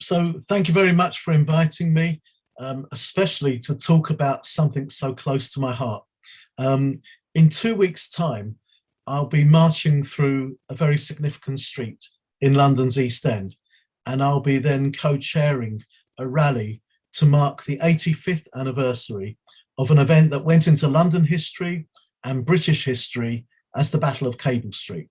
So thank you very much for inviting me, especially to talk about something so close to my heart. Um, in 2 weeks' time, I'll be marching through a very significant street in London's East End, and I'll be then co-chairing a rally to mark the 85th anniversary of an event that went into London history and British history as the Battle of Cable Street.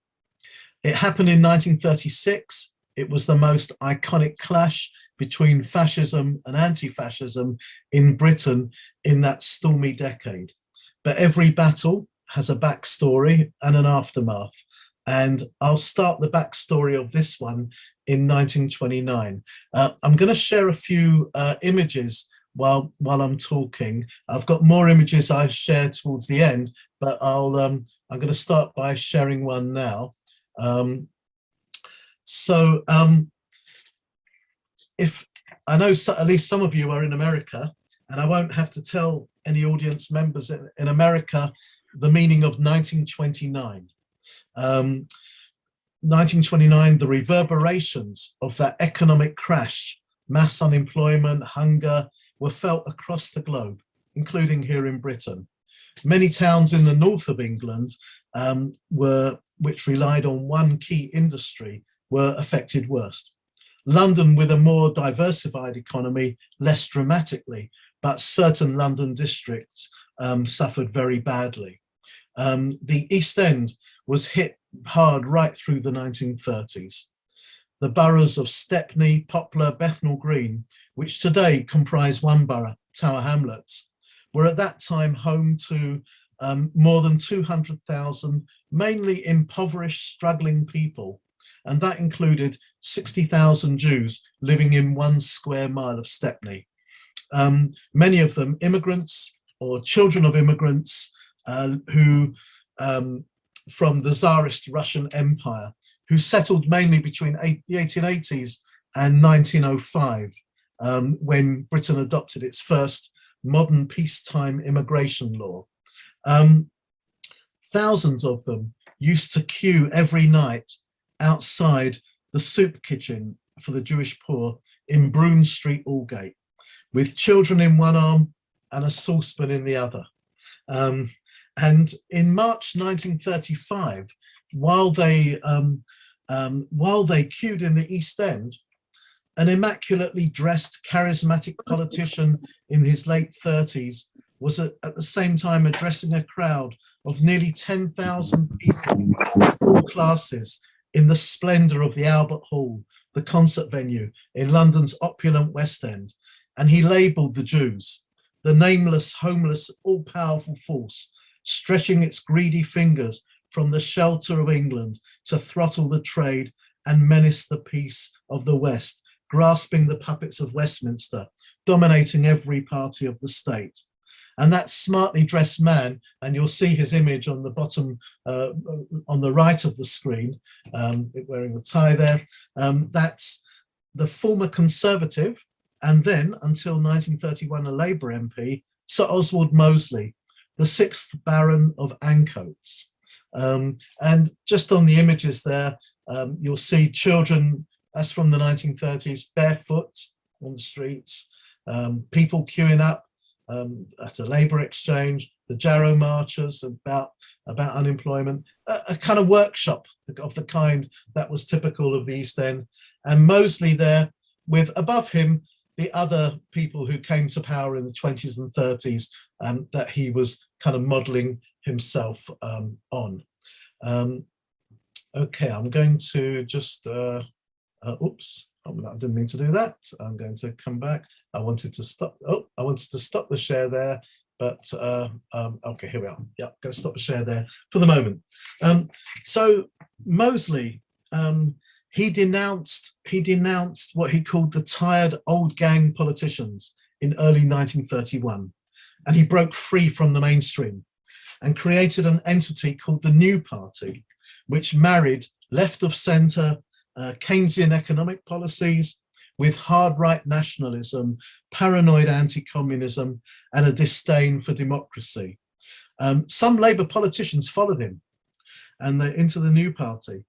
It happened in 1936. It was the most iconic clash between fascism and anti-fascism in Britain in that stormy decade. But every battle has a backstory and an aftermath. And I'll start the backstory of this one in 1929. I'm going to share a few images while I'm talking. I've got more images I share towards the end, but I'm going to start by sharing one now. If I know at least some of you are in America, and I won't have to tell any audience members in America the meaning of 1929. 1929, the reverberations of that economic crash, mass unemployment, hunger, were felt across the globe, including here in Britain. Many towns in the north of England which relied on one key industry were affected worst. London, with a more diversified economy, less dramatically, but certain London districts suffered very badly. The East End was hit hard right through the 1930s. The boroughs of Stepney, Poplar, Bethnal Green, which today comprise one borough, Tower Hamlets, were at that time home to more than 200,000 mainly impoverished, struggling people. And that included 60,000 Jews living in 1 square mile of Stepney. Many of them immigrants or children of immigrants who from the Tsarist Russian Empire, who settled mainly between the 1880s and 1905, when Britain adopted its first modern peacetime immigration law. Thousands of them used to queue every night outside the soup kitchen for the Jewish poor in Broome Street, Aldgate, with children in one arm and a saucepan in the other. And in March 1935, while they queued in the East End, an immaculately dressed, charismatic politician in his late 30s was at the same time addressing a crowd of nearly 10,000 people of all classes in the splendor of the Albert Hall, the concert venue in London's opulent West End. And he labeled the Jews, the nameless, homeless, all-powerful force, stretching its greedy fingers from the shelter of England to throttle the trade and menace the peace of the West, grasping the puppets of Westminster, dominating every party of the state. And that smartly dressed man, and you'll see his image on the bottom, on the right of the screen, wearing the tie there, that's the former Conservative, and then, until 1931, a Labour MP, Sir Oswald Mosley, the 6th Baron of Ancoats. And just on the images there, you'll see children, that's from the 1930s, barefoot on the streets, people queuing up at a Labour exchange, the Jarrow marchers about unemployment, a kind of workshop of the kind that was typical of the East End, and Mosley there with above him the other people who came to power in the 20s and 30s that he was kind of modelling himself on. Okay, I'm going to just, oops, I didn't mean to do that. I'm going to come back. I wanted to stop the share there, but okay, here we are. Yeah, going to stop the share there for the moment. So Mosley, he denounced what he called the tired old gang politicians in early 1931, and he broke free from the mainstream and created an entity called the New Party, which married left of centre Keynesian economic policies with hard right nationalism, paranoid anti-communism, and a disdain for democracy. Some Labour politicians followed him and into the New Party,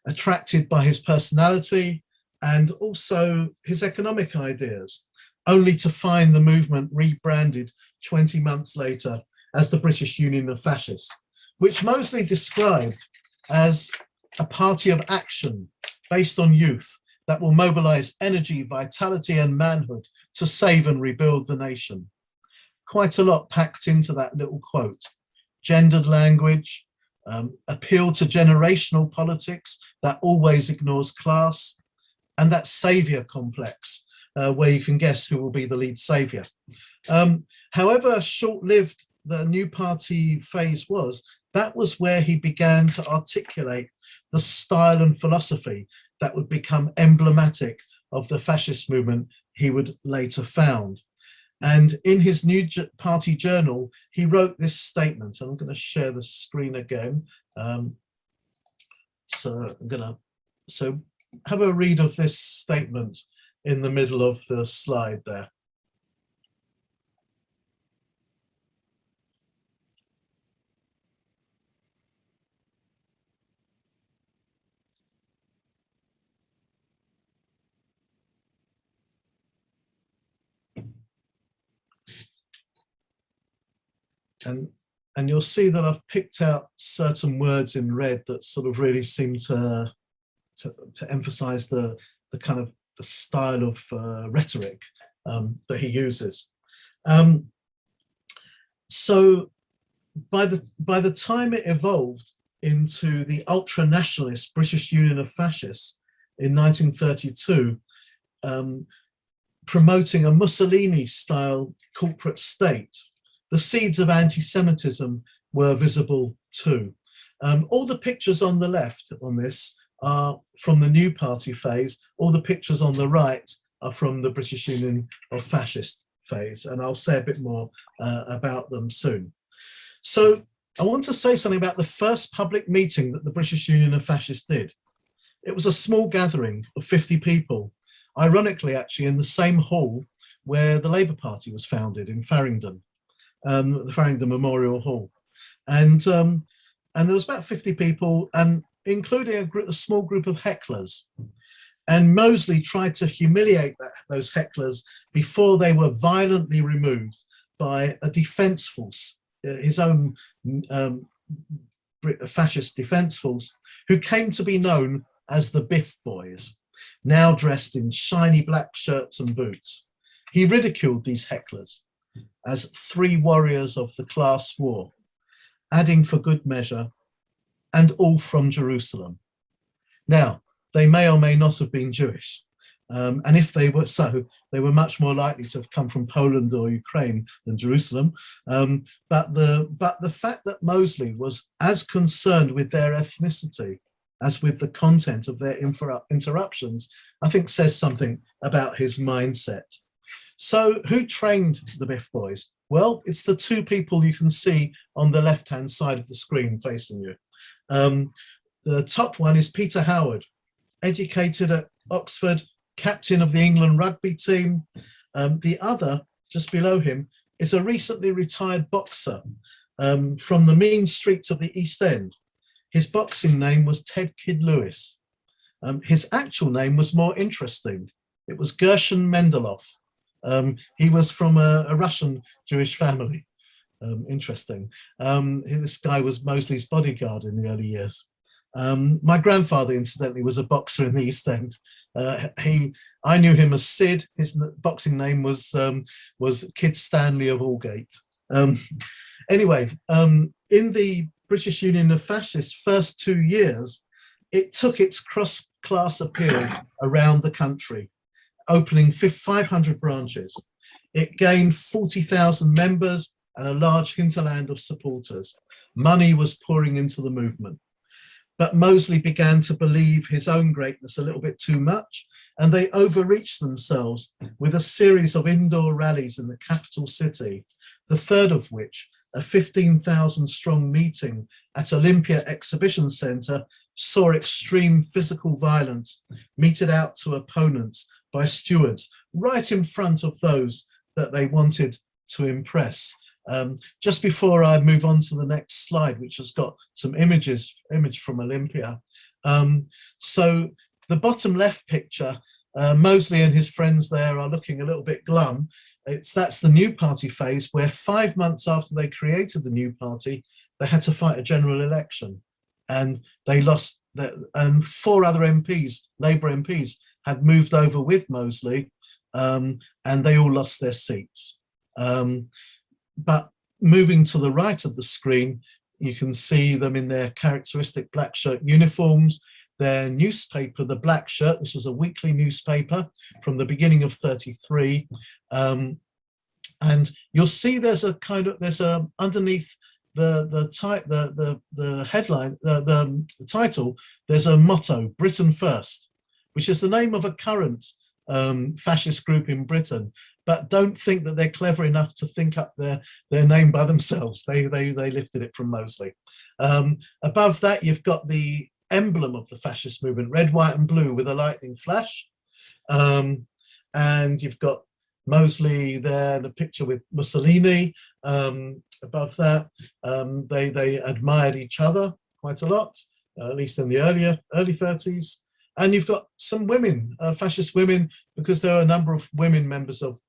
attracted by his personality and also his economic ideas, only to find the movement rebranded 20 months later as the British Union of Fascists, which Mosley described as a party of action based on youth that will mobilize energy, vitality, and manhood to save and rebuild the nation. Quite a lot packed into that little quote. Gendered language, appeal to generational politics that always ignores class, and that savior complex, where you can guess who will be the lead savior. However short-lived the new party phase was, that was where he began to articulate the style and philosophy that would become emblematic of the fascist movement he would later found. And in his new party journal, he wrote this statement. I'm going to share the screen again. So have a read of this statement in the middle of the slide there. And you'll see that I've picked out certain words in red that sort of really seem to emphasize the kind of the style of rhetoric that he uses. So by the time it evolved into the ultra-nationalist British Union of Fascists in 1932, promoting a Mussolini-style corporate state, the seeds of anti-Semitism were visible too. All the pictures on the left on this are from the new party phase. All the pictures on the right are from the British Union of Fascist phase, and I'll say a bit more about them soon. So I want to say something about the first public meeting that the British Union of Fascists did. It was a small gathering of 50 people, ironically actually in the same hall where the Labour Party was founded in Farringdon. The Farringdon Memorial Hall, and there was about 50 people, including a small group of hecklers. And Mosley tried to humiliate those hecklers before they were violently removed by a defence force, his own fascist defence force, who came to be known as the Biff Boys, now dressed in shiny black shirts and boots. He ridiculed these hecklers as three warriors of the class war, adding for good measure, and all from Jerusalem. Now, they may or may not have been Jewish, and if they were so, they were much more likely to have come from Poland or Ukraine than Jerusalem. But the fact that Mosley was as concerned with their ethnicity as with the content of their interruptions, I think says something about his mindset. So who trained the Biff Boys? Well, it's the two people you can see on the left-hand side of the screen facing you. The top one is Peter Howard, educated at Oxford, captain of the England rugby team. The other, just below him, is a recently retired boxer from the mean streets of the East End. His boxing name was Ted Kid Lewis. His actual name was more interesting. It was Gershon Mendeloff. He was from a Russian Jewish family. Interesting. This guy was Mosley's bodyguard in the early years. My grandfather, incidentally, was a boxer in the East End. I knew him as Sid. His boxing name was Kid Stanley of Aldgate. Anyway, in the British Union of Fascists' first 2 years, it took its cross-class appeal around the country, opening 500 branches. It gained 40,000 members and a large hinterland of supporters. Money was pouring into the movement. But Mosley began to believe his own greatness a little bit too much, and they overreached themselves with a series of indoor rallies in the capital city, the third of which, a 15,000 strong meeting at Olympia Exhibition Centre, saw extreme physical violence meted out to opponents by stewards right in front of those that they wanted to impress. Just before I move on to the next slide, which has got some image from Olympia. So the bottom left picture Mosley and his friends there are looking a little bit glum. That's the new party phase, where 5 months after they created the new party, they had to fight a general election, and they lost. And 4 other MPs, Labour MPs, had moved over with Mosley, and they all lost their seats. But moving to the right of the screen, you can see them in their characteristic black shirt uniforms. Their newspaper, the Black Shirt, this was a weekly newspaper from the beginning of 33. And you'll see there's a underneath the headline, the title, there's a motto, Britain First, which is the name of a current fascist group in Britain. But don't think that they're clever enough to think up their name by themselves. They lifted it from Mosley. Above that, you've got the emblem of the fascist movement, red, white and blue with a lightning flash. And you've got Mosley there, the picture with Mussolini. Above that, they admired each other quite a lot, at least in the early 30s. And you've got some women, fascist women, because there are a number of women members of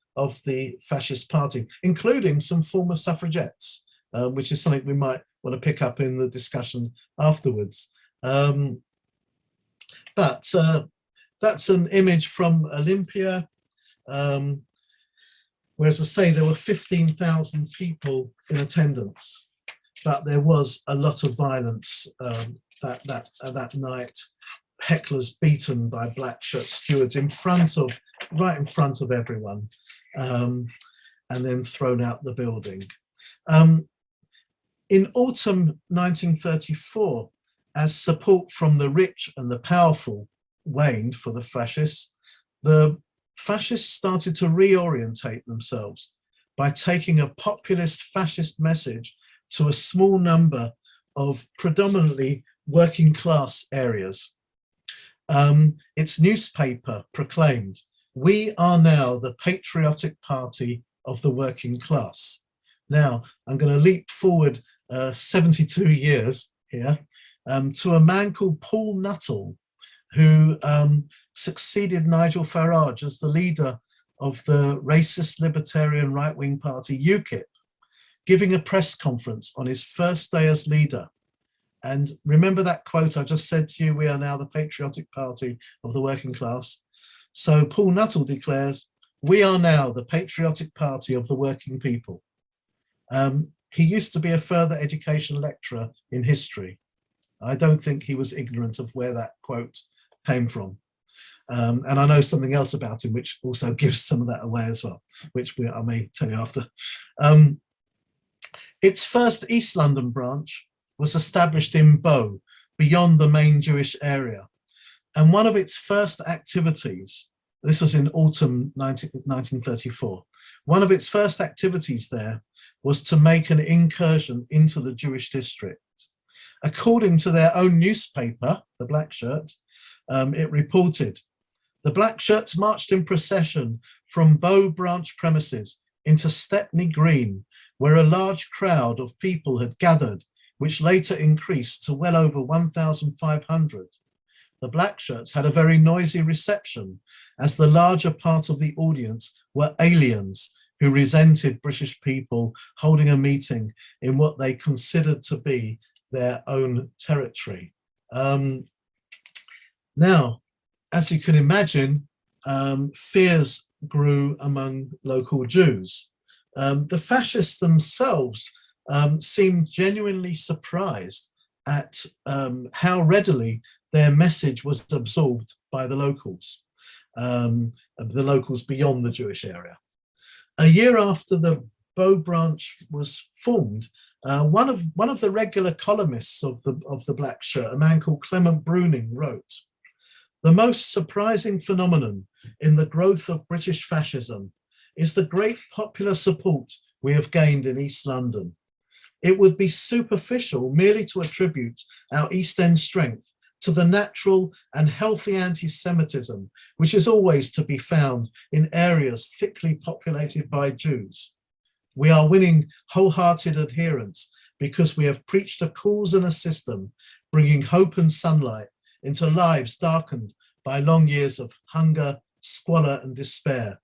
the fascist party, including some former suffragettes, which is something we might want to pick up in the discussion afterwards. But that's an image from Olympia, where, as I say, there were 15,000 people in attendance, but there was a lot of violence that night. Hecklers beaten by black shirt stewards right in front of everyone, and then thrown out the building. In autumn 1934, as support from the rich and the powerful waned for the fascists started to reorientate themselves by taking a populist fascist message to a small number of predominantly working class areas. Its newspaper proclaimed, "We are now the patriotic party of the working class." Now, I'm going to leap forward 72 years here to a man called Paul Nuttall, who succeeded Nigel Farage as the leader of the racist libertarian right-wing party UKIP, giving a press conference on his first day as leader. And remember that quote I just said to you, "We are now the patriotic party of the working class." So Paul Nuttall declares, "We are now the patriotic party of the working people." He used to be a further education lecturer in history. I don't think he was ignorant of where that quote came from. And I know something else about him which also gives some of that away as well, which I may tell you after. Its first East London branch was established in Bow, beyond the main Jewish area. And one of its first activities, this was in autumn 1934, one of its first activities there was to make an incursion into the Jewish district. According to their own newspaper, the Black Shirt, it reported, "The Black Shirts marched in procession from Bow branch premises into Stepney Green, where a large crowd of people had gathered, which later increased to well over 1,500. The Black Shirts had a very noisy reception, as the larger part of the audience were aliens who resented British people holding a meeting in what they considered to be their own territory." Now, as you can imagine, fears grew among local Jews. The fascists themselves seemed genuinely surprised at how readily their message was absorbed by the locals beyond the Jewish area. A year after the Bow branch was formed, one of the regular columnists of the Black Shirt, a man called Clement Bruning, wrote, "The most surprising phenomenon in the growth of British fascism is the great popular support we have gained in East London. It would be superficial merely to attribute our East End strength to the natural and healthy anti-Semitism, which is always to be found in areas thickly populated by Jews. We are winning wholehearted adherents because we have preached a cause and a system, bringing hope and sunlight into lives darkened by long years of hunger, squalor, and despair.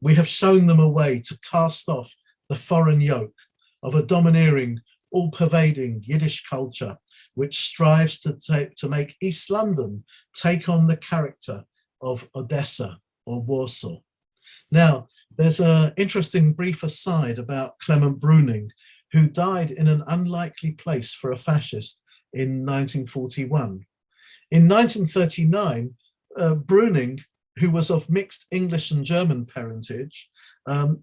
We have shown them a way to cast off the foreign yoke of a domineering, all-pervading Yiddish culture, which strives to make East London take on the character of Odessa or Warsaw. Now, there's an interesting brief aside about Clement Bruning, who died in an unlikely place for a fascist in 1941. In 1939, Bruning, who was of mixed English and German parentage,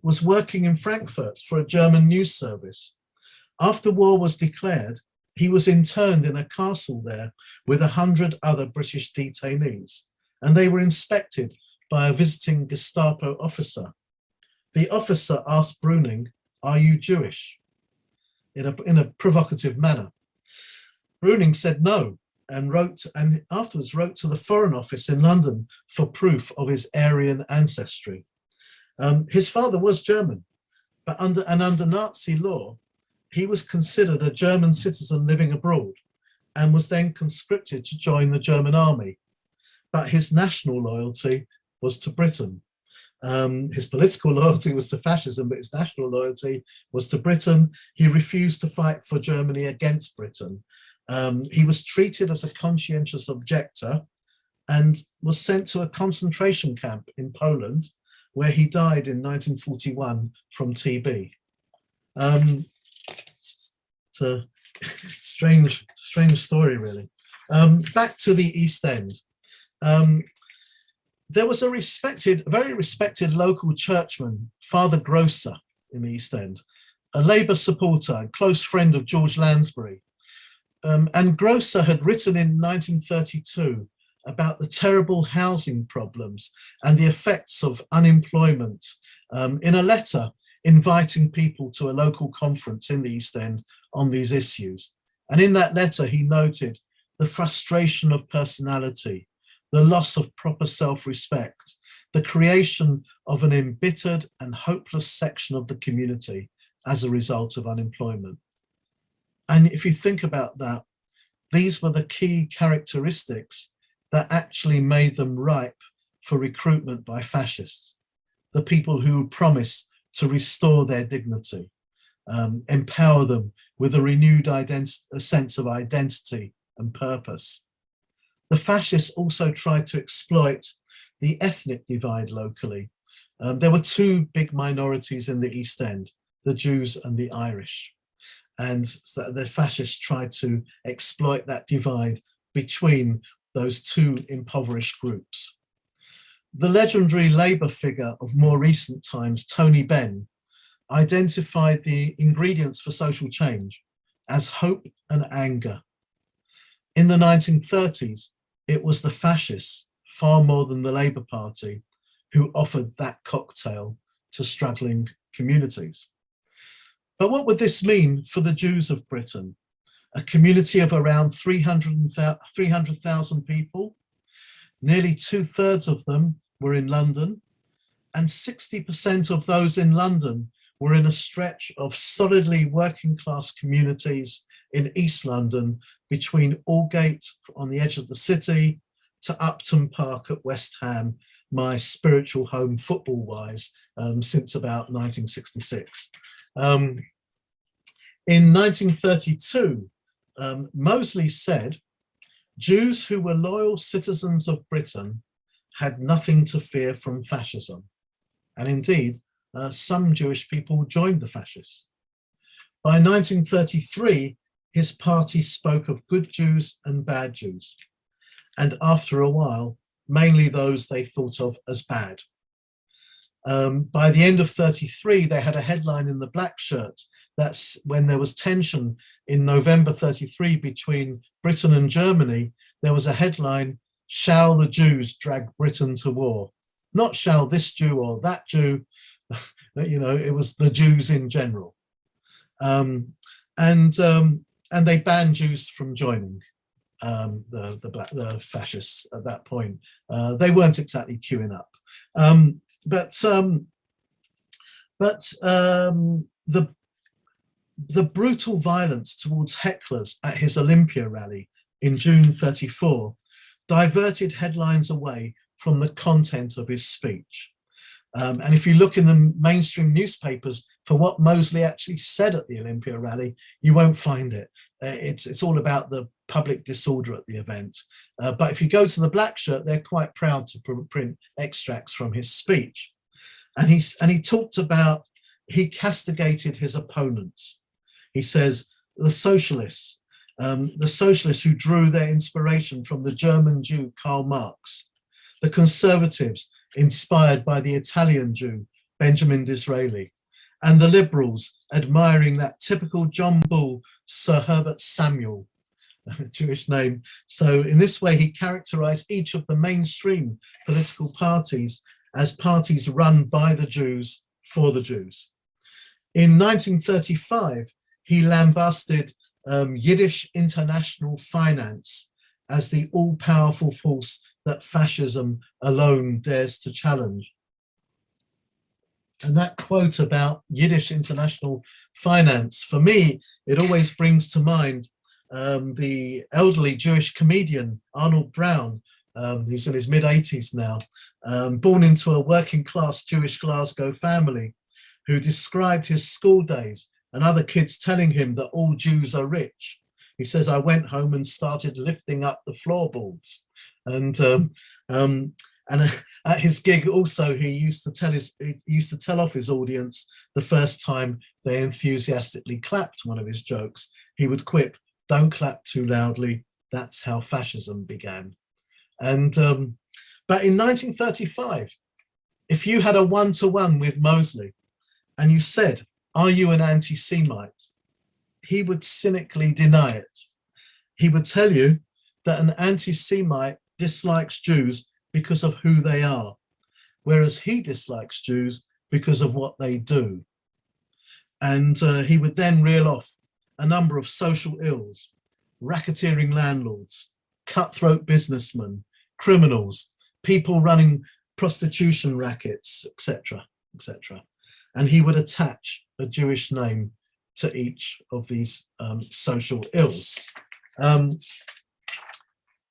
was working in Frankfurt for a German news service. After war was declared, he was interned in a castle there with 100 other British detainees, and they were inspected by a visiting Gestapo officer. The officer asked Bruning, "Are you Jewish?" in a provocative manner. Bruning said no, and afterwards wrote to the Foreign Office in London for proof of his Aryan ancestry. His father was German, but under Nazi law, he was considered a German citizen living abroad and was then conscripted to join the German army. But his national loyalty was to Britain. His political loyalty was to fascism, but his national loyalty was to Britain. He refused to fight for Germany against Britain. He was treated as a conscientious objector and was sent to a concentration camp in Poland, where he died in 1941 from TB. It's a strange story, really. Back to the East End. There was a very respected local churchman, Father Grosser, in the East End, a Labour supporter and close friend of George Lansbury. And Grosser had written in 1932 about the terrible housing problems and the effects of unemployment in a letter inviting people to a local conference in the East End on these issues. And in that letter, he noted the frustration of personality, the loss of proper self-respect, the creation of an embittered and hopeless section of the community as a result of unemployment. And if you think about that, these were the key characteristics that actually made them ripe for recruitment by fascists, the people who promise to restore their dignity, empower them with a renewed sense of identity and purpose. The fascists also tried to exploit the ethnic divide locally. There were two big minorities in the East End, the Jews and the Irish. And so the fascists tried to exploit that divide between those two impoverished groups. The legendary Labour figure of more recent times, Tony Benn, identified the ingredients for social change as hope and anger. In the 1930s, it was the fascists, far more than the Labour Party, who offered that cocktail to struggling communities. But what would this mean for the Jews of Britain? A community of around 300,000 people, nearly 2/3 of them were in London, and 60% of those in London were in a stretch of solidly working class communities in East London, between Aldgate on the edge of the city to Upton Park at West Ham, my spiritual home football-wise, since about 1966. In 1932, Mosley said, Jews who were loyal citizens of Britain had nothing to fear from fascism. And indeed, some Jewish people joined the fascists. By 1933, his party spoke of good Jews and bad Jews. And after a while, mainly those they thought of as bad. By the end of 33, they had a headline in the Black Shirt. That's when there was tension in November 33 between Britain and Germany. There was a headline, "Shall the Jews drag Britain to war?" Not shall this Jew or that Jew, it was the Jews in general. And they banned Jews from joining the fascists at that point. They weren't exactly queuing up. The brutal violence towards hecklers at his Olympia rally in June 34 diverted headlines away from the content of his speech. And if you look in the mainstream newspapers for what Mosley actually said at the Olympia rally, you won't find it. It's all about the public disorder at the event. But if you go to the Black Shirt, they're quite proud to print extracts from his speech. And he talked about, he castigated his opponents. He says, the socialists who drew their inspiration from the German Jew Karl Marx, the conservatives inspired by the Italian Jew Benjamin Disraeli, and the liberals admiring that typical John Bull Sir Herbert Samuel, a Jewish name. So in this way, he characterized each of the mainstream political parties as parties run by the Jews for the Jews. In 1935, he lambasted Yiddish international finance as the all-powerful force that fascism alone dares to challenge. And that quote about Yiddish international finance, for me, it always brings to mind the elderly Jewish comedian Arnold Brown, who's in his mid-80s now, born into a working-class Jewish Glasgow family, who described his school days and other kids telling him that all Jews are rich. He says, I went home and started lifting up the floorboards. And at his gig also, he used to tell off his audience the first time they enthusiastically clapped one of his jokes. He would quip, don't clap too loudly, that's how fascism began. And but in 1935, if you had a one-to-one with Mosley and you said, are you an anti-Semite? He would cynically deny it. He would tell you that an anti-Semite dislikes Jews because of who they are, whereas he dislikes Jews because of what they do. And he would then reel off a number of social ills: racketeering landlords, cutthroat businessmen, criminals, people running prostitution rackets, etc., etc. And he would attach a Jewish name to each of these social ills.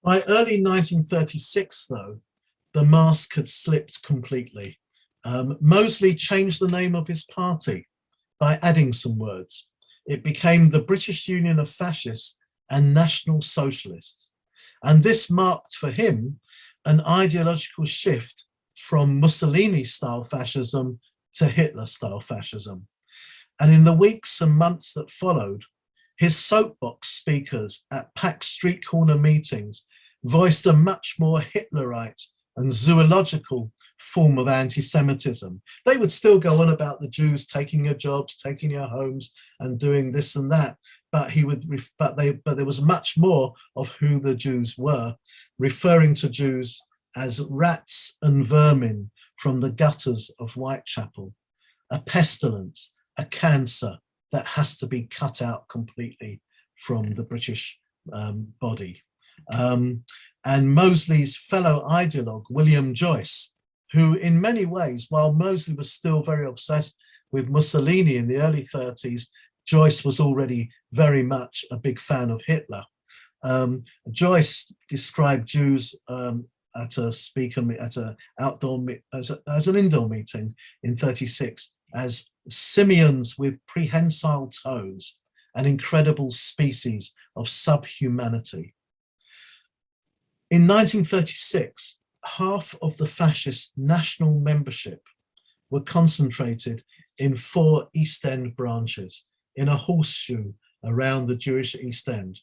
By early 1936, though, the mask had slipped completely. Mosley changed the name of his party by adding some words. It became the British Union of Fascists and National Socialists. And this marked for him an ideological shift from Mussolini-style fascism to Hitler-style fascism. And in the weeks and months that followed, his soapbox speakers at packed street corner meetings voiced a much more Hitlerite and zoological form of anti-Semitism. They would still go on about the Jews taking your jobs, taking your homes, and doing this and that. But there was much more of who the Jews were, referring to Jews as rats and vermin from the gutters of Whitechapel, a pestilence, a cancer that has to be cut out completely from the British body. And Mosley's fellow ideologue, William Joyce, who in many ways, while Mosley was still very obsessed with Mussolini in the early 30s, Joyce was already very much a big fan of Hitler. Joyce described Jews at an indoor meeting in 36 as simians with prehensile toes, an incredible species of subhumanity. In 1936, half of the fascist national membership were concentrated in 4 East End branches in a horseshoe around the Jewish East End.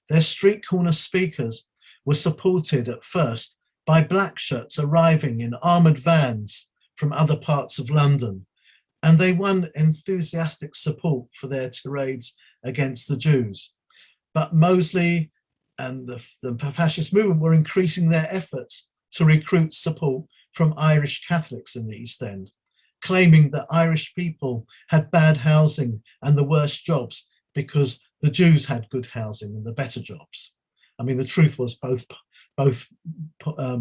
Their street corner speakers were supported at first by black shirts arriving in armoured vans from other parts of London, and they won enthusiastic support for their tirades against the Jews. But Mosley and the fascist movement were increasing their efforts to recruit support from Irish Catholics in the East End, claiming that Irish people had bad housing and the worst jobs because the Jews had good housing and the better jobs. I mean, the truth was both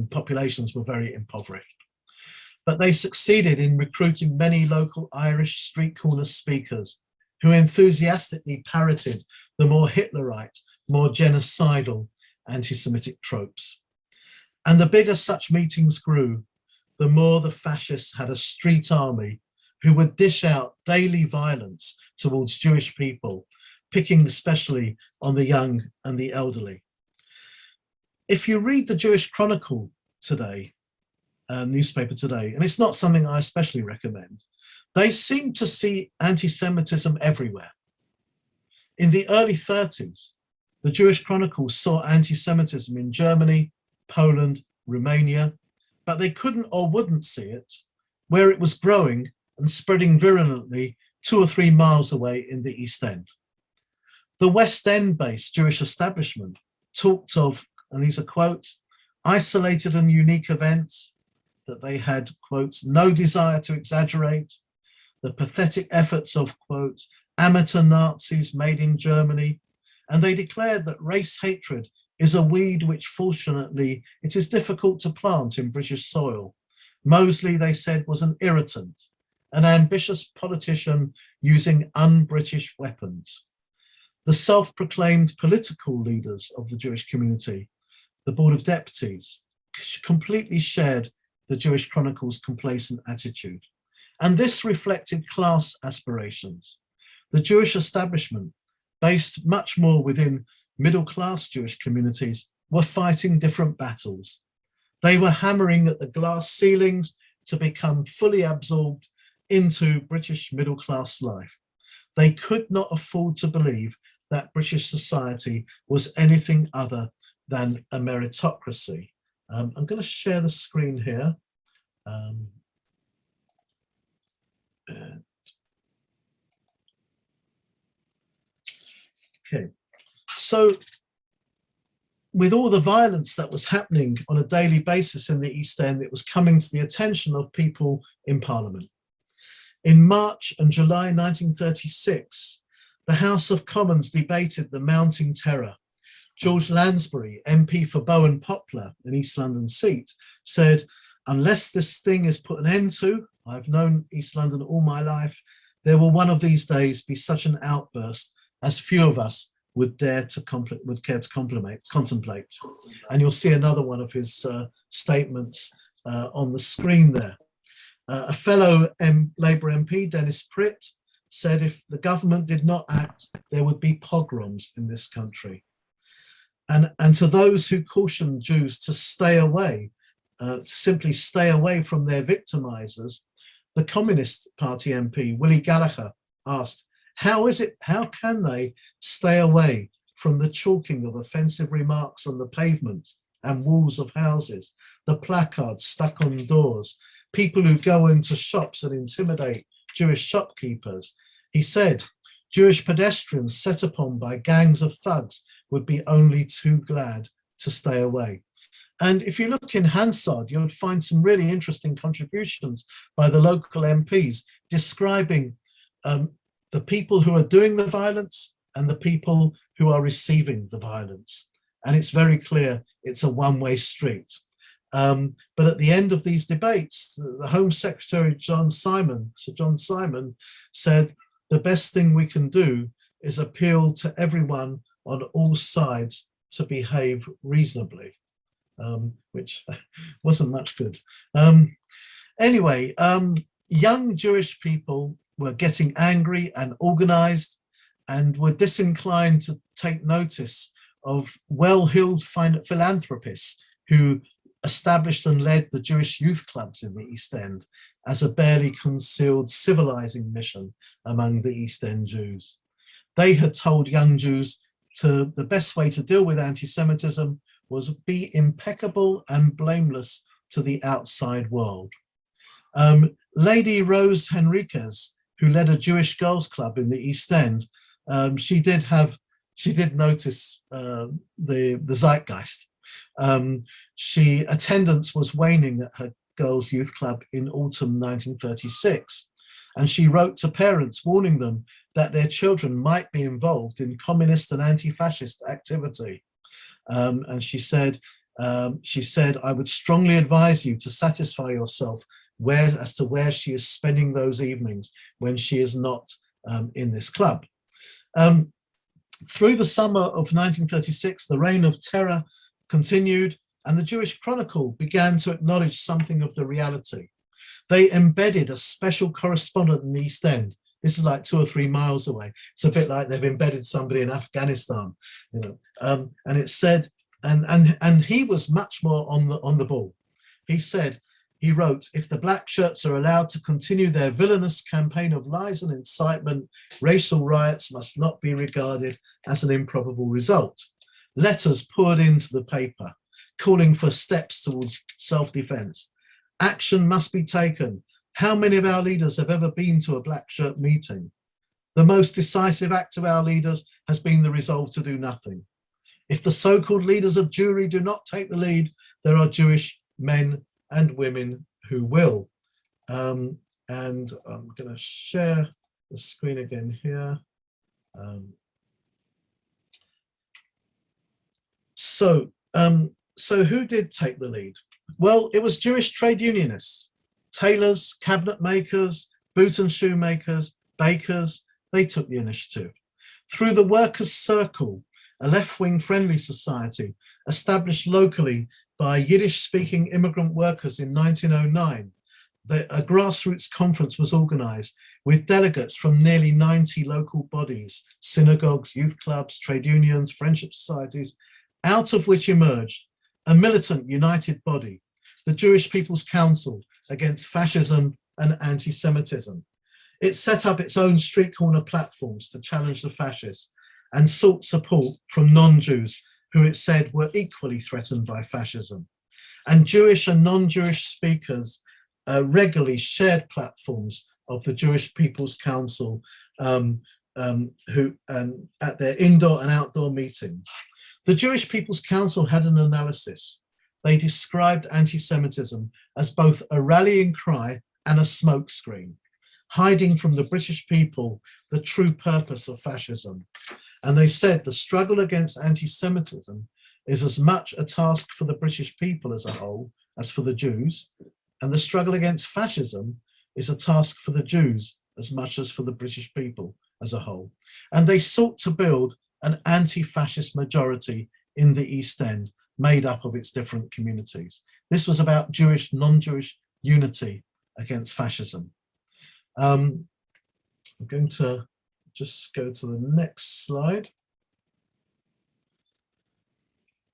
populations were very impoverished. But they succeeded in recruiting many local Irish street corner speakers who enthusiastically parroted the more Hitlerite, more genocidal anti-Semitic tropes. And the bigger such meetings grew, the more the fascists had a street army who would dish out daily violence towards Jewish people, picking especially on the young and the elderly. If you read the Jewish Chronicle today, newspaper today, and it's not something I especially recommend, they seem to see anti-Semitism everywhere. In the early 30s, the Jewish Chronicle saw anti-Semitism in Germany, Poland, Romania, but they couldn't or wouldn't see it where it was growing and spreading virulently 2 or 3 miles away in the East End. The West End-based Jewish establishment talked of, and these are quotes, isolated and unique events, that they had, quotes, no desire to exaggerate, the pathetic efforts of, quotes, amateur Nazis made in Germany, and they declared that race hatred is a weed which fortunately it is difficult to plant in British soil. Mosley, they said, was an irritant, an ambitious politician using un-British weapons. The self-proclaimed political leaders of the Jewish community, the Board of Deputies, completely shared the Jewish Chronicle's complacent attitude. And this reflected class aspirations. The Jewish establishment, based much more within middle-class Jewish communities, were fighting different battles. They were hammering at the glass ceilings to become fully absorbed into British middle-class life. They could not afford to believe that British society was anything other than a meritocracy. I'm going to share the screen here. Okay, so with all the violence that was happening on a daily basis in the East End, it was coming to the attention of people in Parliament. In March and July 1936, the House of Commons debated the mounting terror. George Lansbury, MP for Bowen Poplar, an East London seat, said, unless this thing is put an end to, I've known East London all my life, there will one of these days be such an outburst as few of us would care to contemplate. And you'll see another one of his statements on the screen there. A fellow Labour MP, Dennis Pritt, said if the government did not act, there would be pogroms in this country. And to those who cautioned Jews to stay away, simply stay away from their victimizers, the Communist Party MP, Willie Gallagher, asked, how can they stay away from the chalking of offensive remarks on the pavement and walls of houses, the placards stuck on doors, people who go into shops and intimidate Jewish shopkeepers? He said, Jewish pedestrians set upon by gangs of thugs would be only too glad to stay away. And if you look in Hansard, you'll find some really interesting contributions by the local MPs describing the people who are doing the violence and the people who are receiving the violence. And it's very clear it's a one-way street. But at the end of these debates, the Home Secretary, Sir John Simon, said, the best thing we can do is appeal to everyone on all sides to behave reasonably, which wasn't much good. Anyway, young Jewish people were getting angry and organized and were disinclined to take notice of well-heeled philanthropists who established and led the Jewish youth clubs in the East End as a barely concealed civilizing mission among the East End Jews. They had told young Jews the best way to deal with anti-Semitism was be impeccable and blameless to the outside world. Lady Rose Henriquez, who led a Jewish girls' club in the East End, she did notice the zeitgeist. Attendance was waning at her girls' youth club in autumn 1936, and she wrote to parents warning them that their children might be involved in communist and anti-fascist activity. And she said, I would strongly advise you to satisfy yourself as to where she is spending those evenings when she is not in this club. Through the summer of 1936, the reign of terror continued. and the Jewish Chronicle began to acknowledge something of the reality. They embedded a special correspondent in the East End. This is like 2 or 3 miles away. It's a bit like they've embedded somebody in Afghanistan, you know. And it said, and he was much more on the ball. He wrote, if the black shirts are allowed to continue their villainous campaign of lies and incitement, racial riots must not be regarded as an improbable result. Letters poured into the paper, calling for steps towards self-defense. Action must be taken. How many of our leaders have ever been to a black shirt meeting? The most decisive act of our leaders has been the resolve to do nothing. If the so-called leaders of Jewry do not take the lead, there are Jewish men and women who will. And I'm going to share the screen again here. So who did take the lead? Well, it was Jewish trade unionists, tailors, cabinet makers, boot and shoe makers, bakers. They took the initiative. Through the Workers' Circle, a left-wing friendly society established locally by Yiddish-speaking immigrant workers in 1909, a grassroots conference was organized with delegates from nearly 90 local bodies, synagogues, youth clubs, trade unions, friendship societies, out of which emerged a militant united body, the Jewish People's Council against fascism and anti-Semitism. It set up its own street corner platforms to challenge the fascists and sought support from non-Jews who it said were equally threatened by fascism. And Jewish and non-Jewish speakers regularly shared platforms of the Jewish People's Council at their indoor and outdoor meetings. The Jewish People's Council had an analysis. They described anti-Semitism as both a rallying cry and a smokescreen, hiding from the British people the true purpose of fascism. And they said the struggle against anti-Semitism is as much a task for the British people as a whole as for the Jews, and the struggle against fascism is a task for the Jews as much as for the British people as a whole. And they sought to build an anti-fascist majority in the East End made up of its different communities. This was about Jewish, non-Jewish unity against fascism. I'm going to just go to the next slide.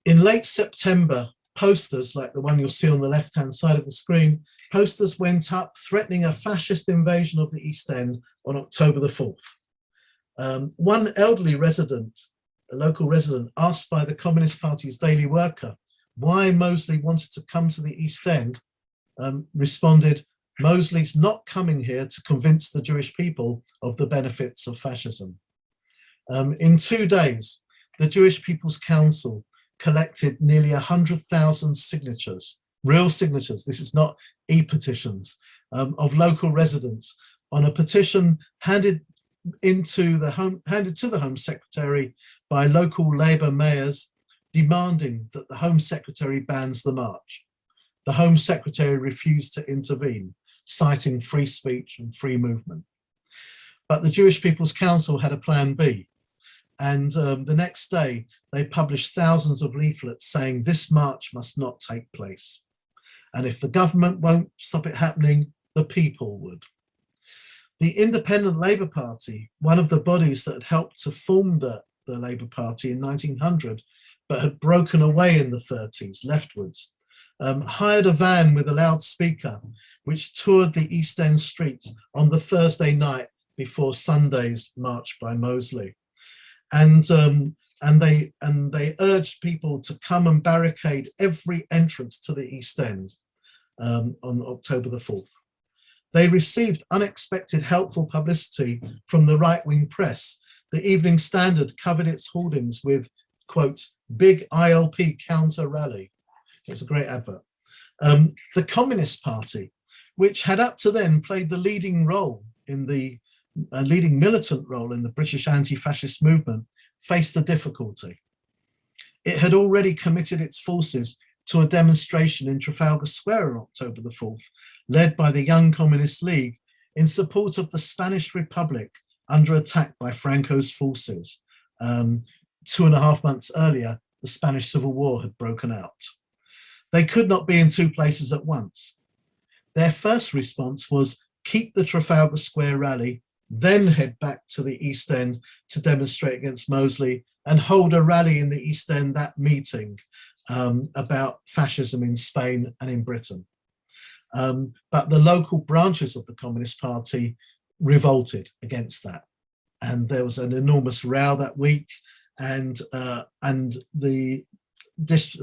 In late September, posters like the one you'll see on the left-hand side of the screen, posters went up threatening a fascist invasion of the East End on October the 4th. One elderly resident, a local resident, asked by the Communist Party's Daily Worker why Mosley wanted to come to the East End, responded, "Mosley's not coming here to convince the Jewish people of the benefits of fascism." In 2 days, the Jewish People's Council collected nearly 100,000 signatures, real signatures, this is not e-petitions, of local residents on a petition handed to the Home Secretary by local Labour mayors, demanding that the Home Secretary bans the march. The Home Secretary refused to intervene, citing free speech and free movement. But the Jewish People's Council had a plan B. And the next day, they published thousands of leaflets saying this march must not take place. And if the government won't stop it happening, the people would. The Independent Labour Party, one of the bodies that had helped to form the Labour Party in 1900, but had broken away in the 30s leftwards, hired a van with a loudspeaker, which toured the East End streets on the Thursday night before Sunday's march by Mosley. And they urged people to come and barricade every entrance to the East End on October the 4th. They received unexpected helpful publicity from the right-wing press. The Evening Standard covered its hoardings with, quote, "Big ILP counter rally." It was a great advert. The Communist Party, which had up to then played the leading role in the leading militant role in the British anti-fascist movement, faced a difficulty. It had already committed its forces to a demonstration in Trafalgar Square on October the 4th, led by the Young Communist League in support of the Spanish Republic under attack by Franco's forces. 2.5 months earlier, the Spanish Civil War had broken out. They could not be in two places at once. Their first response was keep the Trafalgar Square rally, then head back to the East End to demonstrate against Mosley and hold a rally in the East End that meeting about fascism in Spain and in Britain. But the local branches of the Communist Party revolted against that. And there was an enormous row that week, and the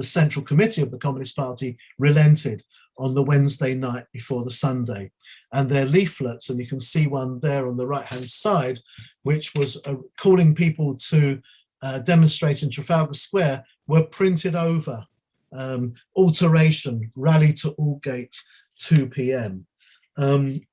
Central Committee of the Communist Party relented on the Wednesday night before the Sunday. And their leaflets, and you can see one there on the right-hand side, which was calling people to demonstrate in Trafalgar Square, were printed over. Alteration, rally to Aldgate, 2 p.m. And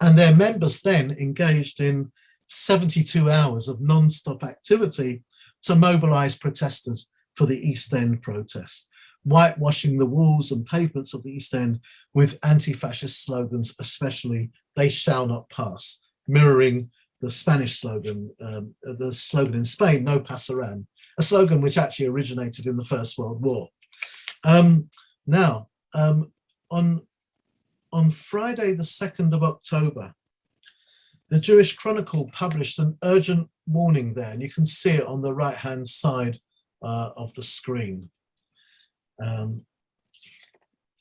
their members then engaged in 72 hours of non-stop activity to mobilize protesters for the East End protests, whitewashing the walls and pavements of the East End with anti-fascist slogans, especially "They shall not pass," mirroring the Spanish slogan, the slogan in Spain, "No Pasaran," a slogan which actually originated in the First World War. On Friday, the 2nd of October, the Jewish Chronicle published an urgent warning there, and you can see it on the right-hand side of the screen,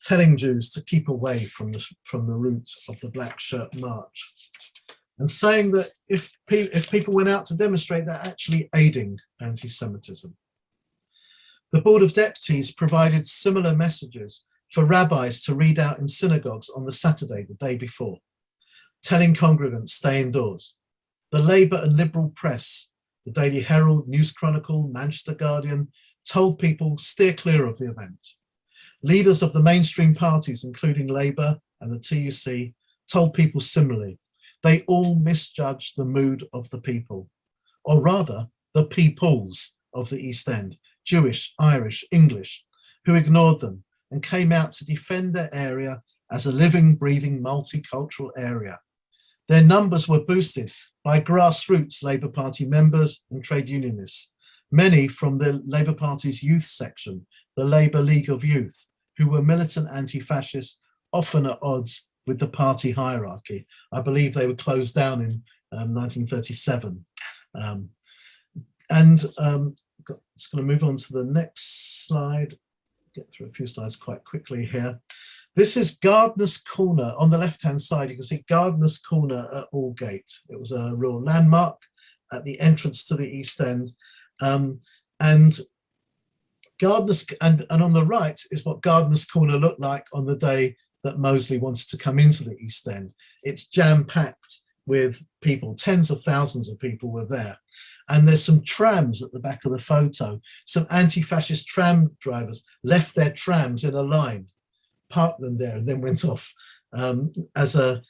telling Jews to keep away from the route of the Black Shirt March, and saying that if people went out to demonstrate, they're actually aiding anti-Semitism. The Board of Deputies provided similar messages for rabbis to read out in synagogues on the Saturday, the day before, telling congregants stay indoors. The Labour and Liberal press, the Daily Herald, News Chronicle, Manchester Guardian, told people steer clear of the event. Leaders of the mainstream parties, including Labour and the TUC, told people similarly. They all misjudged the mood of the people, or rather, the peoples of the East End, Jewish, Irish, English, who ignored them and came out to defend their area as a living, breathing, multicultural area. Their numbers were boosted by grassroots Labour Party members and trade unionists, many from the Labour Party's youth section, the Labour League of Youth, who were militant anti-fascists, often at odds with the party hierarchy. I believe they were closed down in 1937. Just going to move on to the next slide, get through a few slides quite quickly here. This is Gardener's Corner. On the left-hand side, you can see Gardener's Corner at Aldgate. It was a real landmark at the entrance to the East End. And Gardener's, and on the right is what Gardener's Corner looked like on the day that Mosley wanted to come into the East End. It's jam-packed with people, tens of thousands of people were there. And there's some trams at the back of the photo. Some anti-fascist tram drivers left their trams in a line, parked them there, and then went off as a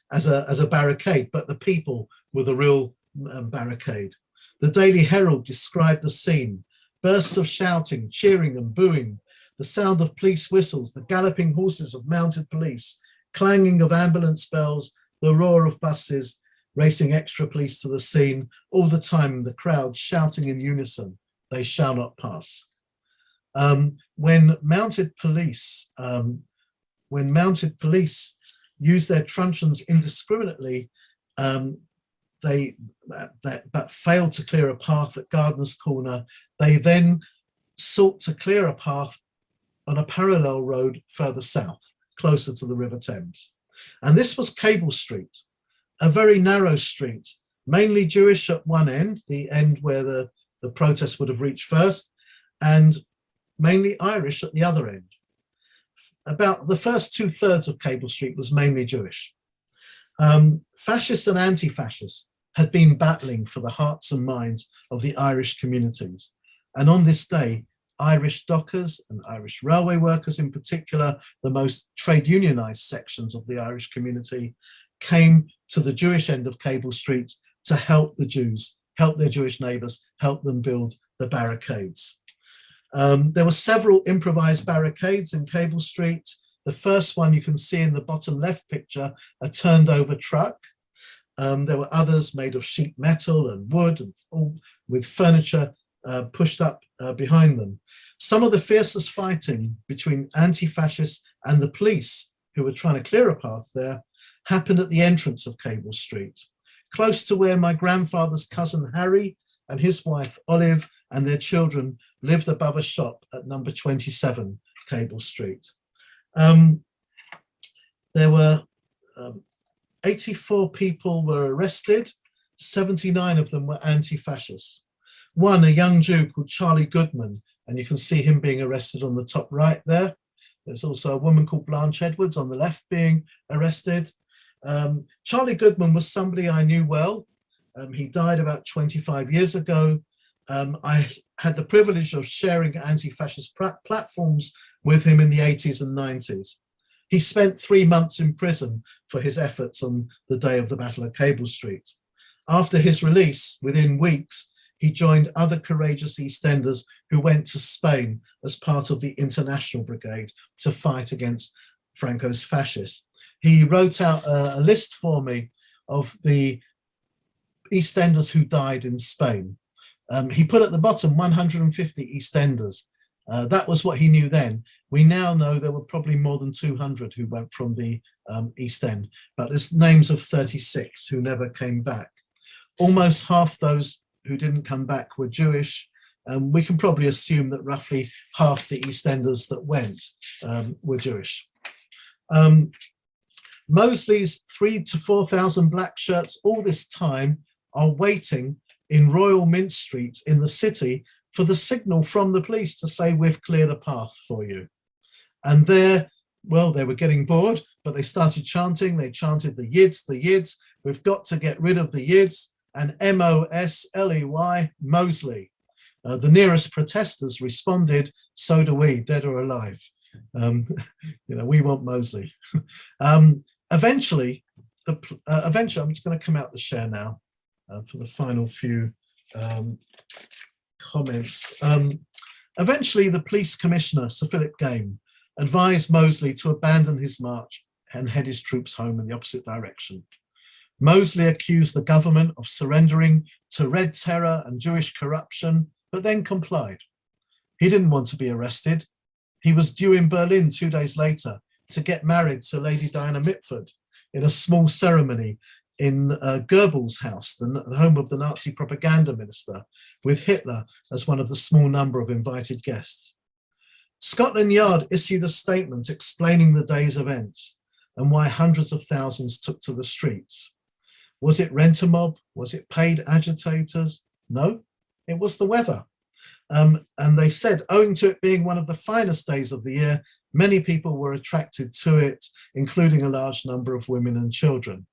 barricade. But the people were the real barricade. The Daily Herald described the scene: bursts of shouting, cheering, and booing, the sound of police whistles, the galloping horses of mounted police, clanging of ambulance bells, the roar of buses, racing extra police to the scene, all the time the crowd shouting in unison, "They shall not pass." When mounted police use their truncheons indiscriminately, but failed to clear a path at Gardener's Corner, they then sought to clear a path on a parallel road further south, closer to the River Thames. And this was Cable Street, a very narrow street, mainly Jewish at one end, the end where the protest would have reached first, and mainly Irish at the other end. About the first 2/3 of Cable Street was mainly Jewish. Fascists and anti-fascists had been battling for the hearts and minds of the Irish communities. And on this day, Irish dockers and Irish railway workers in particular, the most trade unionized sections of the Irish community, came to the Jewish end of Cable Street to help the Jews, help their Jewish neighbors, help them build the barricades. There were several improvised barricades in Cable Street. The first one you can see in the bottom left picture, a turned over truck. There were others made of sheet metal and wood, and all with furniture pushed up behind them. Some of the fiercest fighting between anti-fascists and the police, who were trying to clear a path there, happened at the entrance of Cable Street, close to where my grandfather's cousin Harry and his wife Olive and their children lived above a shop at number 27 Cable Street. There were 84 people were arrested, 79 of them were anti-fascists. One, a young Jew called Charlie Goodman, and you can see him being arrested on the top right there. There's also a woman called Blanche Edwards on the left being arrested. Charlie Goodman was somebody I knew well. He died about 25 years ago. I had the privilege of sharing anti-fascist platforms with him in the 80s and 90s. He spent 3 months in prison for his efforts on the day of the Battle of Cable Street. After his release, within weeks, he joined other courageous EastEnders who went to Spain as part of the International Brigade to fight against Franco's fascists. He wrote out a list for me of the EastEnders who died in Spain. He put at the bottom 150 EastEnders. That was what he knew then. We now know there were probably more than 200 who went from the East End, but there's names of 36 who never came back. Almost half those who didn't come back were Jewish. We can probably assume that roughly half the EastEnders that went were Jewish. Mosley's 3,000 to 4,000 black shirts all this time are waiting in Royal Mint Street in the city for the signal from the police to say, we've cleared a path for you. And there, well, they were getting bored, but they started chanting. They chanted the Yids, we've got to get rid of the Yids, and M-O-S-L-E-Y, Mosley. The nearest protesters responded, so do we, dead or alive. We want Mosley. Eventually, I'm just going to come out the share now for the final few comments. Eventually, the police commissioner, Sir Philip Game, advised Mosley to abandon his march and head his troops home in the opposite direction. Mosley accused the government of surrendering to Red Terror and Jewish corruption, but then complied. He didn't want to be arrested. He was due in Berlin 2 days later to get married to Lady Diana Mitford in a small ceremony in Goebbels' house, the home of the Nazi propaganda minister, with Hitler as one of the small number of invited guests. Scotland Yard issued a statement explaining the day's events and why hundreds of thousands took to the streets. Was it rent-a-mob? Was it paid agitators? No, it was the weather. And they said, owing to it being one of the finest days of the year, many people were attracted to it, including a large number of women and children.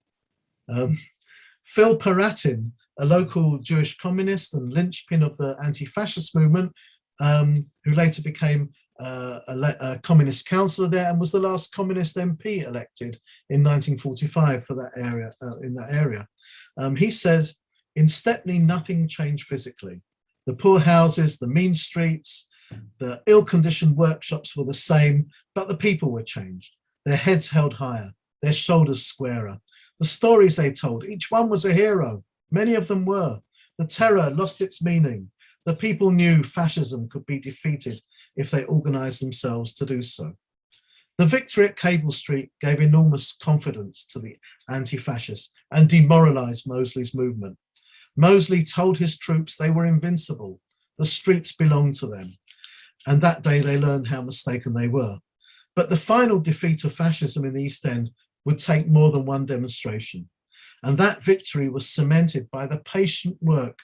Phil Paratin, a local Jewish communist and linchpin of the anti-fascist movement, who later became a communist councillor there and was the last communist MP elected in 1945 for that area. He says, in Stepney, nothing changed physically. The poor houses, the mean streets, the ill-conditioned workshops were the same, but the people were changed. Their heads held higher, their shoulders squarer. The stories they told, each one was a hero. Many of them were. The terror lost its meaning. The people knew fascism could be defeated if they organized themselves to do so. The victory at Cable Street gave enormous confidence to the anti-fascists and demoralized Mosley's movement. Mosley told his troops they were invincible. The streets belonged to them. And that day they learned how mistaken they were. But the final defeat of fascism in the East End would take more than one demonstration. And that victory was cemented by the patient work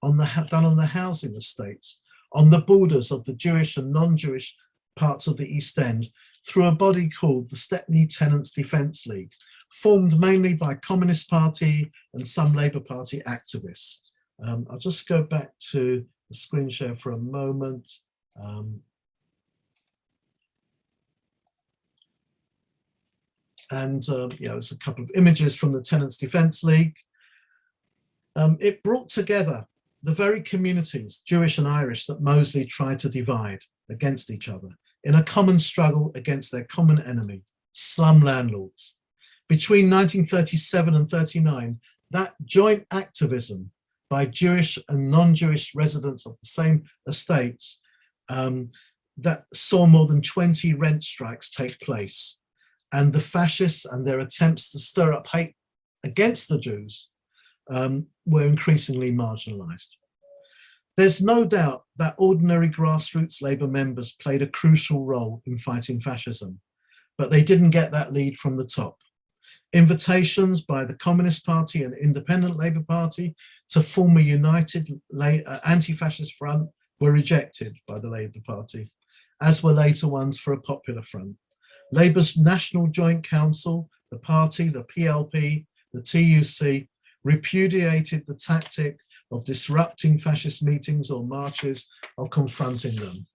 done on the housing estates, on the borders of the Jewish and non-Jewish parts of the East End, through a body called the Stepney Tenants Defence League, formed mainly by Communist Party and some Labour Party activists. I'll just go back to the screen share for a moment. There's a couple of images from the Tenants Defence League. It brought together the very communities, Jewish and Irish, that Mosley tried to divide against each other in a common struggle against their common enemy, slum landlords. Between 1937 and 39, that joint activism by Jewish and non-Jewish residents of the same estates that saw more than 20 rent strikes take place. And the fascists and their attempts to stir up hate against the Jews were increasingly marginalized. There's no doubt that ordinary grassroots Labour members played a crucial role in fighting fascism, but they didn't get that lead from the top. Invitations by the Communist Party and Independent Labour Party to form a united anti-fascist front were rejected by the Labour Party, as were later ones for a popular front. Labour's National Joint Council, the party, the PLP, the TUC, repudiated the tactic of disrupting fascist meetings or marches or confronting them.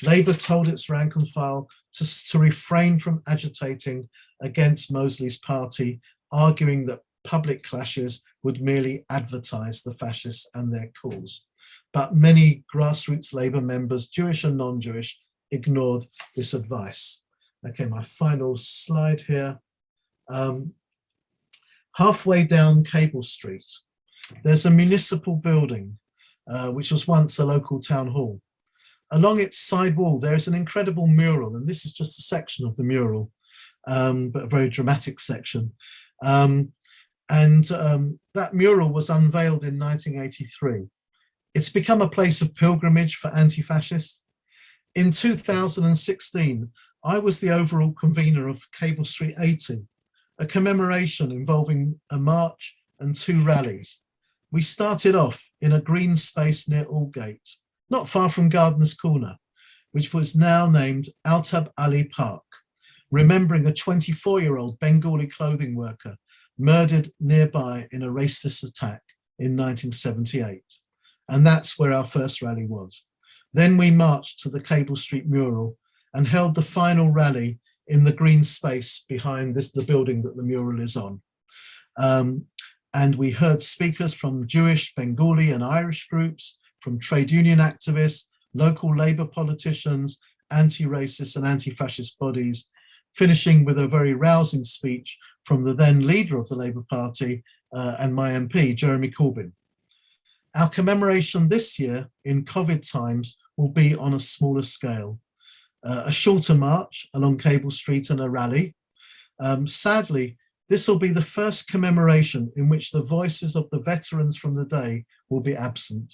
Labour told its rank and file to refrain from agitating against Mosley's party, arguing that public clashes would merely advertise the fascists and their cause. But many grassroots Labour members, Jewish and non-Jewish, ignored this advice. Okay, my final slide here. Halfway down Cable Street, there's a municipal building, which was once a local town hall. Along its side wall, there is an incredible mural, and this is just a section of the mural, but a very dramatic section. That mural was unveiled in 1983. It's become a place of pilgrimage for anti-fascists. In 2016, I was the overall convener of Cable Street 80, a commemoration involving a march and 2 rallies. We started off in a green space near Aldgate, not far from Gardener's Corner, which was now named Altab Ali Park, remembering a 24-year-old Bengali clothing worker murdered nearby in a racist attack in 1978. And that's where our first rally was. Then we marched to the Cable Street mural and held the final rally in the green space behind the building that the mural is on. And we heard speakers from Jewish, Bengali and Irish groups, from trade union activists, local Labour politicians, anti-racist and anti-fascist bodies, finishing with a very rousing speech from the then leader of the Labour Party and my MP, Jeremy Corbyn. Our commemoration this year in COVID times will be on a smaller scale. A shorter march along Cable Street and a rally. Sadly, this will be the first commemoration in which the voices of the veterans from the day will be absent.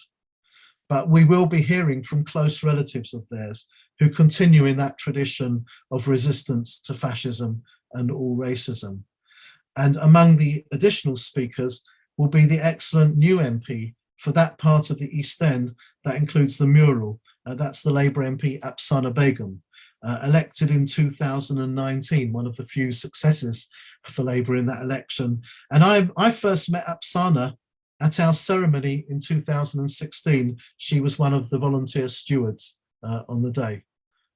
But we will be hearing from close relatives of theirs who continue in that tradition of resistance to fascism and all racism. And among the additional speakers will be the excellent new MP for that part of the East End that includes the mural. That's the Labour MP Apsana Begum, elected in 2019, one of the few successes for Labour in that election. And I first met Apsana at our ceremony in 2016. She was one of the volunteer stewards on the day.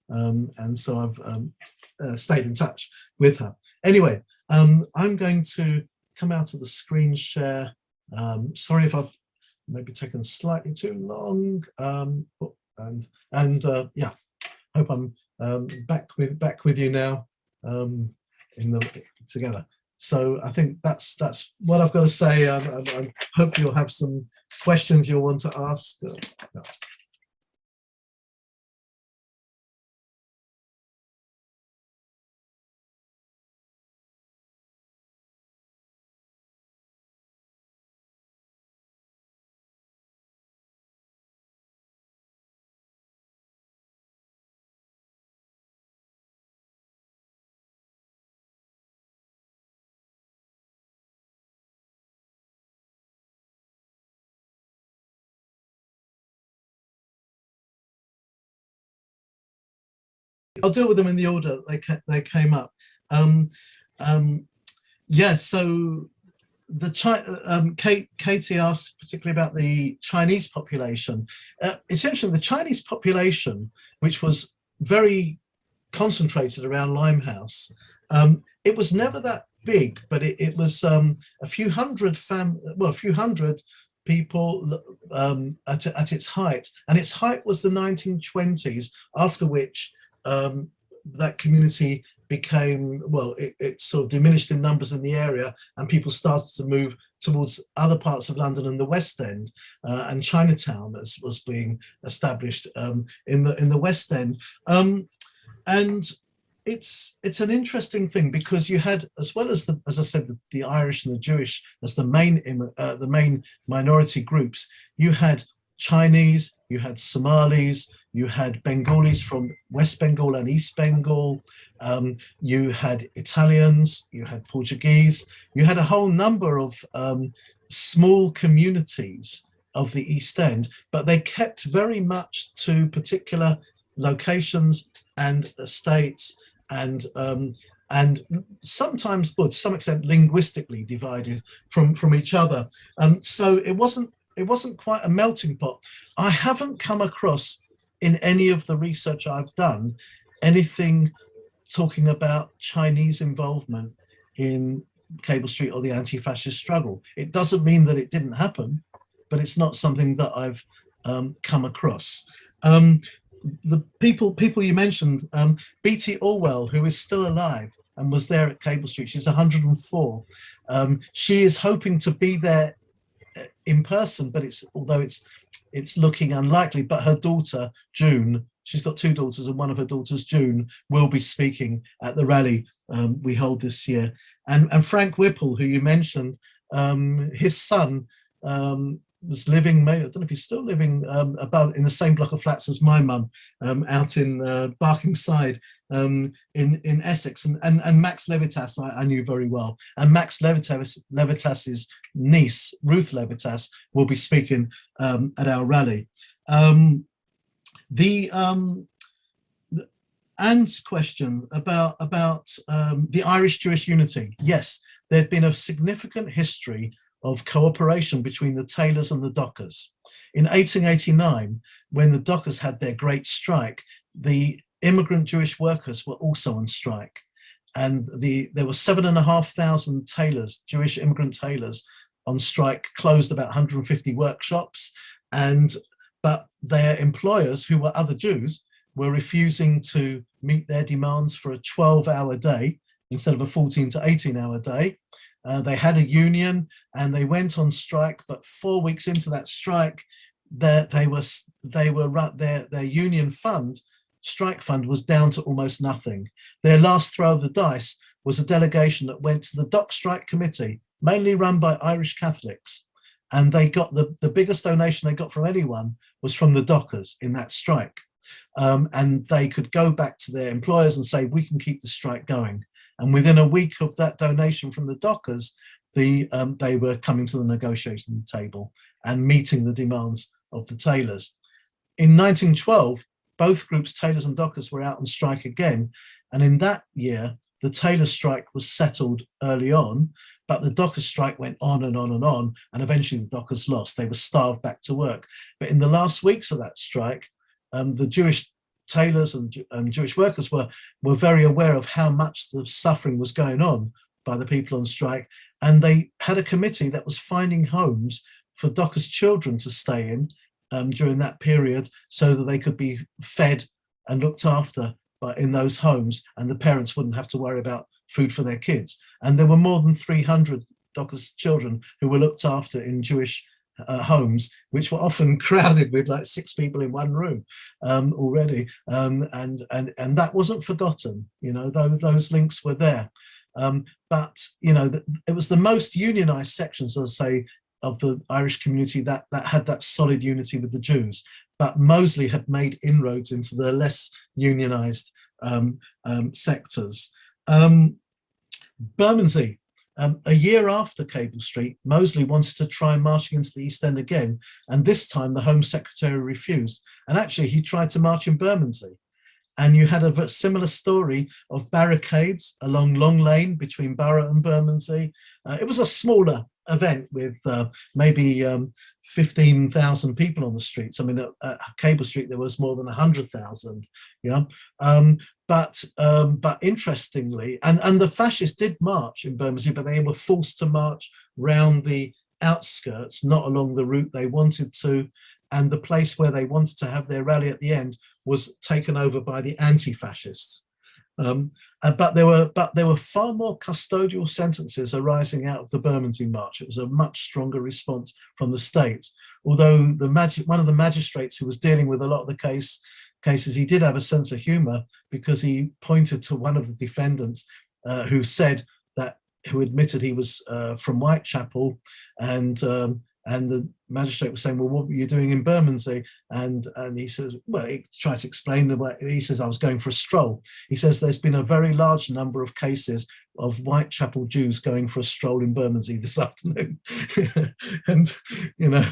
And so I've stayed in touch with her. Anyway, I'm going to come out of the screen share. Sorry if I've maybe taken slightly too long. Yeah, hope I'm back with you now together. So I think that's what I've got to say. I hope you'll have some questions you'll want to ask. Yeah. I'll deal with them in the order they came up. Yeah, so Katie asked particularly about the Chinese population. Essentially, the Chinese population, which was very concentrated around Limehouse, it was never that big, but it was a few hundred people at its height, and its height was the 1920s, after which that community became, well, it sort of diminished in numbers in the area, and people started to move towards other parts of London and the West End, and Chinatown as was being established in the West End. And it's an interesting thing, because you had, as well as as I said, the Irish and the Jewish as the main minority groups, you had Chinese, you had Somalis, you had Bengalis from West Bengal and East Bengal, you had Italians, you had Portuguese, you had a whole number of small communities of the East End, but they kept very much to particular locations and estates, and sometimes, well, to some extent, linguistically divided from each other. So it wasn't quite a melting pot. I haven't come across in any of the research I've done anything talking about Chinese involvement in Cable Street or the anti-fascist struggle. It doesn't mean that it didn't happen, but it's not something that I've come across. The people you mentioned, B.T. Orwell, who is still alive and was there at Cable Street, she's 104. She is hoping to be there in person, but although it's looking unlikely. But her daughter June, she's got two daughters, and one of her daughters, June, will be speaking at the rally we hold this year. And Frank Whipple, who you mentioned, his son was living, I don't know if he's still living, above in the same block of flats as my mum, out in Barkingside, in Essex, and Max Levitas I knew very well, and Max Levitas's niece Ruth Levitas will be speaking at our rally. Anne's question about the Irish Jewish unity. Yes, there'd been a significant history of cooperation between the tailors and the dockers. In 1889, when the dockers had their great strike, the immigrant Jewish workers were also on strike. And there were 7,500 tailors, Jewish immigrant tailors, on strike, closed about 150 workshops. But their employers, who were other Jews, were refusing to meet their demands for a 12-hour day instead of a 14 to 18-hour day. They had a union and they went on strike, but 4 weeks into that strike, their union fund, strike fund, was down to almost nothing. Their last throw of the dice was a delegation that went to the Dock Strike Committee, mainly run by Irish Catholics, and they got the biggest donation they got from anyone was from the dockers in that strike. And they could go back to their employers and say, we can keep the strike going. And within a week of that donation from the dockers, they were coming to the negotiation table and meeting the demands of the tailors. In 1912, both groups, tailors and dockers, were out on strike again. And in that year, the tailor strike was settled early on, but the dockers strike went on and on and on. And eventually the dockers lost. They were starved back to work. But in the last weeks of that strike, the Jewish tailors and Jewish workers were very aware of how much the suffering was going on by the people on strike, and they had a committee that was finding homes for dockers' children to stay in during that period, so that they could be fed and looked after in those homes, and the parents wouldn't have to worry about food for their kids. And there were more than 300 dockers' children who were looked after in Jewish homes, which were often crowded with like 6 people in one room already, and that wasn't forgotten. You know, those links were there, but you know, it was the most unionized sections, as I say, of the Irish community that had that solid unity with the Jews. But Mosley had made inroads into the less unionized sectors. Bermondsey. A year after Cable Street, Mosley wanted to try marching into the East End again, and this time the Home Secretary refused. And actually, he tried to march in Bermondsey. And you had a similar story of barricades along Long Lane between Borough and Bermondsey. It was a smaller event with maybe 15,000 people on the streets. I mean, at Cable Street there was more than 100,000. Yeah, but interestingly, and the fascists did march in Bermondsey, but they were forced to march round the outskirts, not along the route they wanted to. And the place where they wanted to have their rally at the end was taken over by the anti-fascists. But there were far more custodial sentences arising out of the Bermondsey March. It was a much stronger response from the state. Although one of the magistrates who was dealing with a lot of the cases, he did have a sense of humour, because he pointed to one of the defendants who admitted he was from Whitechapel, and the magistrate was saying, well, what were you doing in Bermondsey? And he says, well, he tries to explain. He says, I was going for a stroll. He says, there's been a very large number of cases of Whitechapel Jews going for a stroll in Bermondsey this afternoon. And, you know,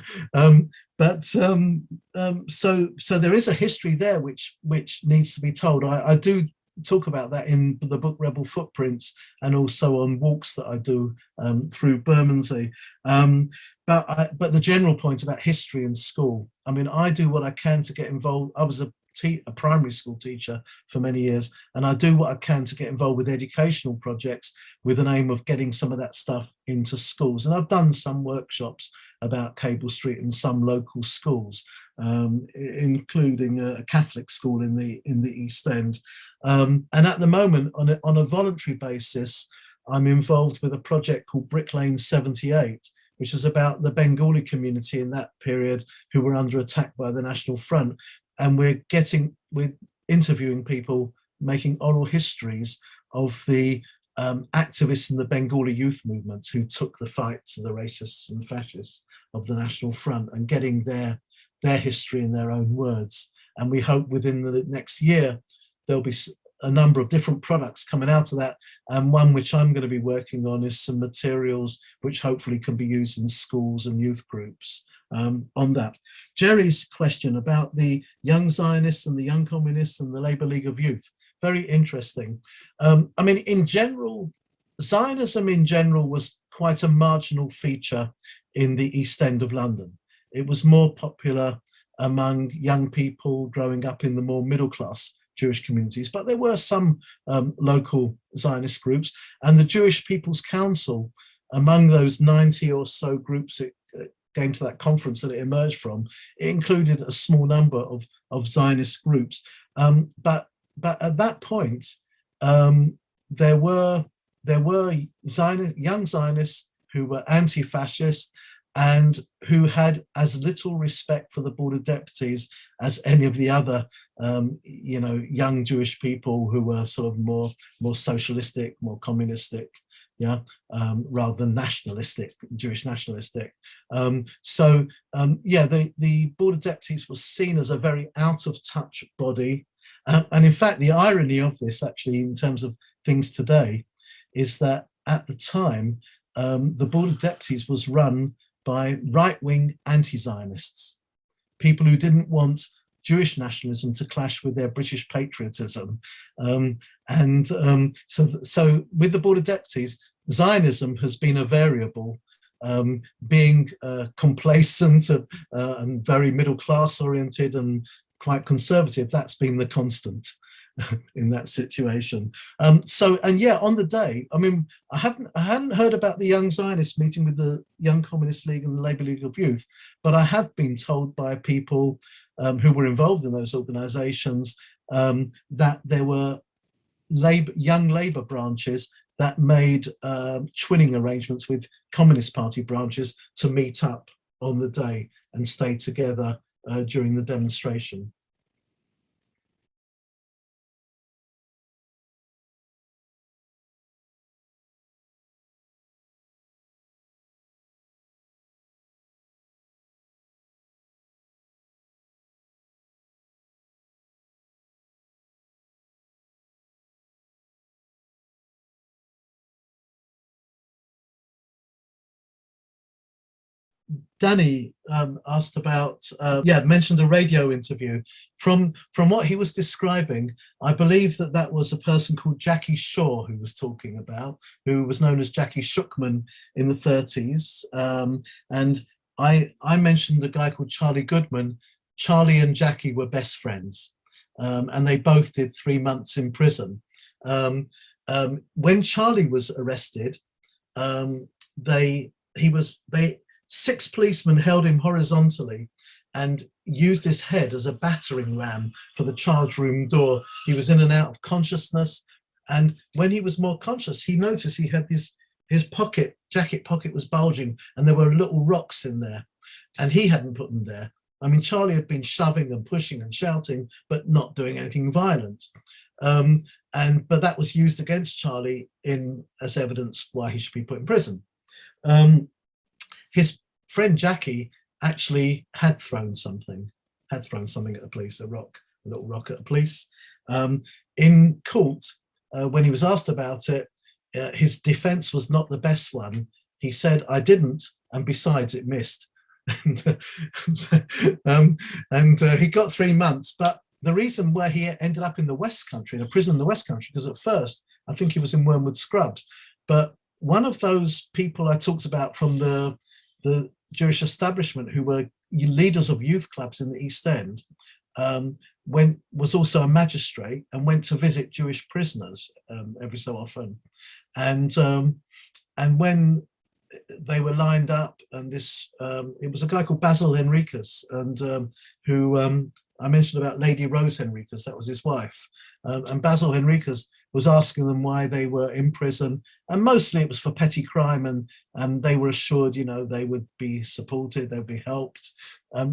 so there is a history there which needs to be told. I do talk about that in the book Rebel Footprints, and also on walks that I do through Bermondsey. But the general point about history in school, I mean, I do what I can to get involved. I was a primary school teacher for many years, and I do what I can to get involved with educational projects with an aim of getting some of that stuff into schools. And I've done some workshops about Cable Street in some local schools, including a Catholic school in the East End. And at the moment, on a voluntary basis, I'm involved with a project called Brick Lane 78, which is about the Bengali community in that period who were under attack by the National Front. And we're interviewing people, making oral histories of the activists in the Bengali youth movements who took the fight to the racists and fascists of the National Front, and getting their history in their own words. And we hope within the next year, there'll be a number of different products coming out of that. And one which I'm going to be working on is some materials which hopefully can be used in schools and youth groups on that. Jerry's question about the Young Zionists and the Young Communists and the Labour League of Youth, very interesting. I mean, in general, Zionism in general was quite a marginal feature in the East End of London. It was more popular among young people growing up in the more middle class Jewish communities, but there were some local Zionist groups, and the Jewish People's Council, among those 90 or so groups it came to that conference that it emerged from, it included a small number of Zionist groups. But at that point, there were young Zionists who were anti-fascist and who had as little respect for the Board of Deputies as any of the other, young Jewish people who were sort of more socialistic, more communistic, rather than nationalistic, Jewish nationalistic. The Board of Deputies was seen as a very out of touch body. And in fact, the irony of this, actually, in terms of things today, is that at the time, the Board of Deputies was run by right-wing anti-Zionists, people who didn't want Jewish nationalism to clash with their British patriotism. So with the Board of Deputies, Zionism has been a variable, being complacent and very middle-class oriented and quite conservative. That's been the constant in that situation. On the day, I mean, I hadn't heard about the Young Zionists meeting with the Young Communist League and the Labour League of Youth, but I have been told by people who were involved in those organisations that there were young Labour branches that made twinning arrangements with Communist Party branches to meet up on the day and stay together during the demonstration. Danny asked about, mentioned a radio interview. From what he was describing, I believe that was a person called Jackie Shaw who was talking about, who was known as Jackie Shookman in the 30s. And I mentioned a guy called Charlie Goodman. Charlie and Jackie were best friends, and they both did 3 months in prison. When Charlie was arrested, 6 policemen held him horizontally, and used his head as a battering ram for the charge room door. He was in and out of consciousness. And when he was more conscious, he noticed he had his jacket pocket was bulging and there were little rocks in there. And he hadn't put them there. I mean, Charlie had been shoving and pushing and shouting, but not doing anything violent. But that was used against Charlie as evidence why he should be put in prison. His friend Jackie actually had thrown something at the police, a little rock at the police. In court, when he was asked about it, his defense was not the best one. He said, "I didn't, and besides, it missed." and he got 3 months. But the reason why he ended up in the West Country, in a prison in the West Country, because at first I think he was in Wormwood Scrubs. But one of those people I talked about from the Jewish establishment, who were leaders of youth clubs in the East End, was also a magistrate and went to visit Jewish prisoners every so often. And when they were lined up, and it was a guy called Basil Henricus, and who I mentioned about Lady Rose Henricus, that was his wife. And Basil Henricus was asking them why they were in prison, and mostly it was for petty crime, and they were assured, they would be supported, they would be helped.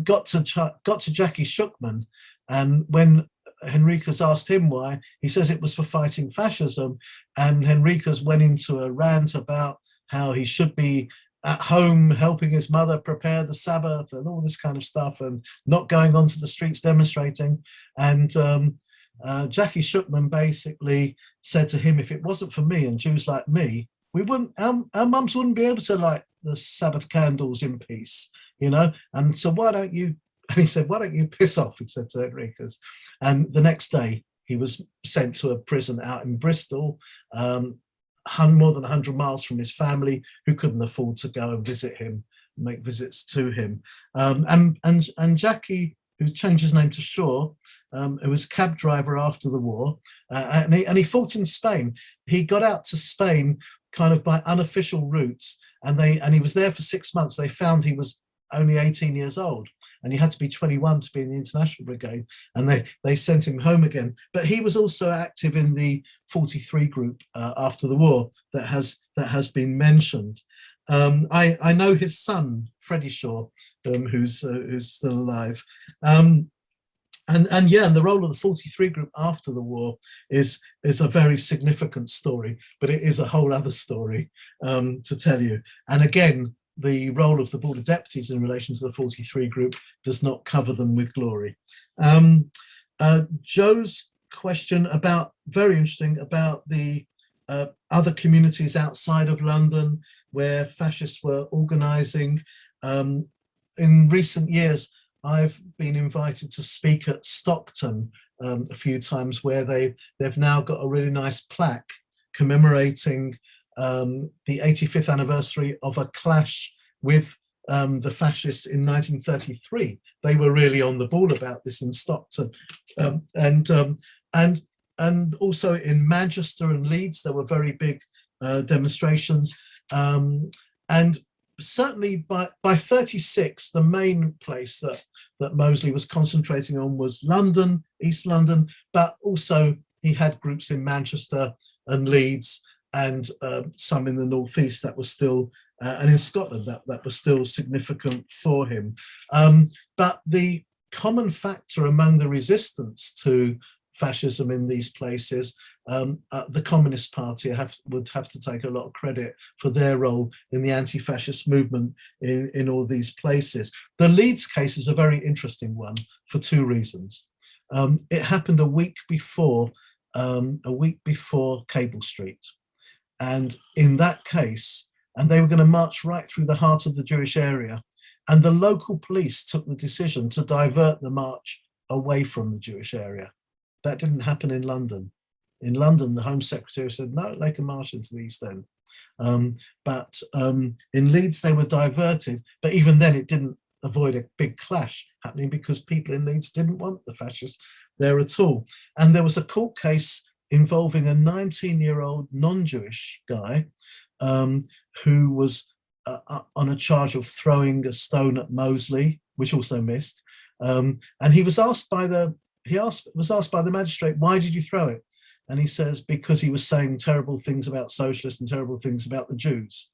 Got to Jackie Shuckman, and when Henricus asked him why, he says it was for fighting fascism, and Henricus went into a rant about how he should be at home helping his mother prepare the Sabbath and all this kind of stuff, and not going onto the streets demonstrating. And Jackie Shuckman basically said to him, if it wasn't for me and Jews like me, we wouldn't, our mums wouldn't be able to light the Sabbath candles in peace, and so why don't you, and he said, why don't you piss off, he said to Henricus. And the next day he was sent to a prison out in Bristol, more than 100 miles from his family, who couldn't afford to go and visit him, make visits to him. And Jackie, who changed his name to Shaw, who was a cab driver after the war, and he fought in Spain. He got out to Spain kind of by unofficial routes, and he was there for 6 months. They found he was only 18 years old, and you had to be 21 to be in the International Brigade, and they sent him home again. But he was also active in the 43 group after the war that has been mentioned. I know his son, Freddie Shaw, who's still alive. And the role of the 43 group after the war is a very significant story, but it is a whole other story to tell you. And again, the role of the Board of Deputies in relation to the 43 group does not cover them with glory. Joe's question very interesting, about the other communities outside of London where fascists were organising. In recent years, I've been invited to speak at Stockton a few times, where they've now got a really nice plaque commemorating the 85th anniversary of a clash with the fascists in 1933. They were really on the ball about this in Stockton, and also in Manchester and Leeds there were very big demonstrations, and certainly by 36 the main place that Mosley was concentrating on was London, East London, but also he had groups in Manchester and Leeds, and some in the northeast that was still, and in Scotland that was still significant for him. But the common factor among the resistance to fascism in these places, the Communist Party would have to take a lot of credit for their role in the anti-fascist movement in all these places. The Leeds case is a very interesting one for two reasons. It happened a week before Cable Street. And in that case, and they were going to march right through the heart of the Jewish area, and the local police took the decision to divert the march away from the Jewish area. That didn't happen in London. In London, the Home Secretary said, no, they can march into the East End. But in Leeds, they were diverted. But even then, it didn't avoid a big clash happening, because people in Leeds didn't want the fascists there at all. And there was a court case involving a 19-year-old non-Jewish guy who was on a charge of throwing a stone at Mosley, which also missed, And he was asked by the magistrate, why did you throw it? And he says, because he was saying terrible things about socialists and terrible things about the Jews.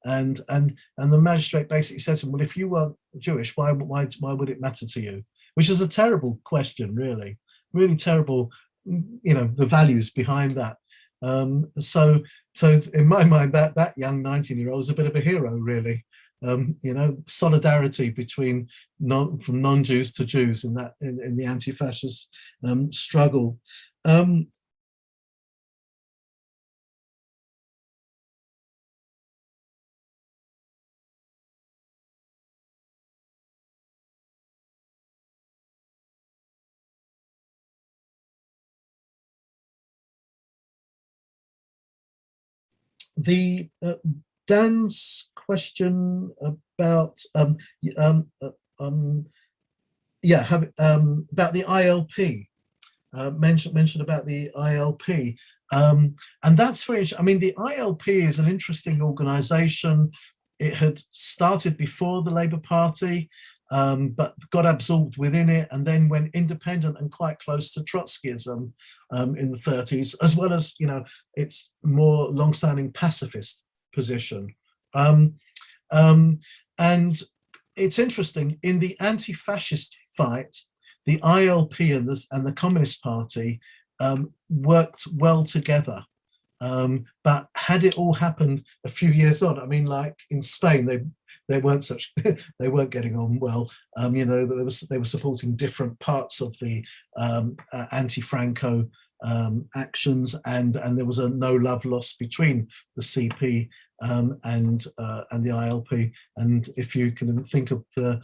And the magistrate basically said to him, well, if you weren't Jewish, why would it matter to you? Which is a terrible question, really terrible, the values behind that. So in my mind, that young 19-year-old is a bit of a hero, really. Solidarity between from non-Jews to Jews in the anti-fascist struggle. The Dan's question about about the ILP, mentioned about the ILP, and that's very interesting. I mean, the ILP is an interesting organisation. It had started before the Labour Party, but got absorbed within it, and then went independent and quite close to Trotskyism in the 30s, as well as its more long-standing pacifist position. And it's interesting, in the anti-fascist fight, the ILP and the Communist Party worked well together. But had it all happened a few years on, I mean, like in Spain, they weren't they weren't getting on well. They were supporting different parts of the anti-Franco actions, and there was a no love lost between the CP and the ILP. And if you can think of the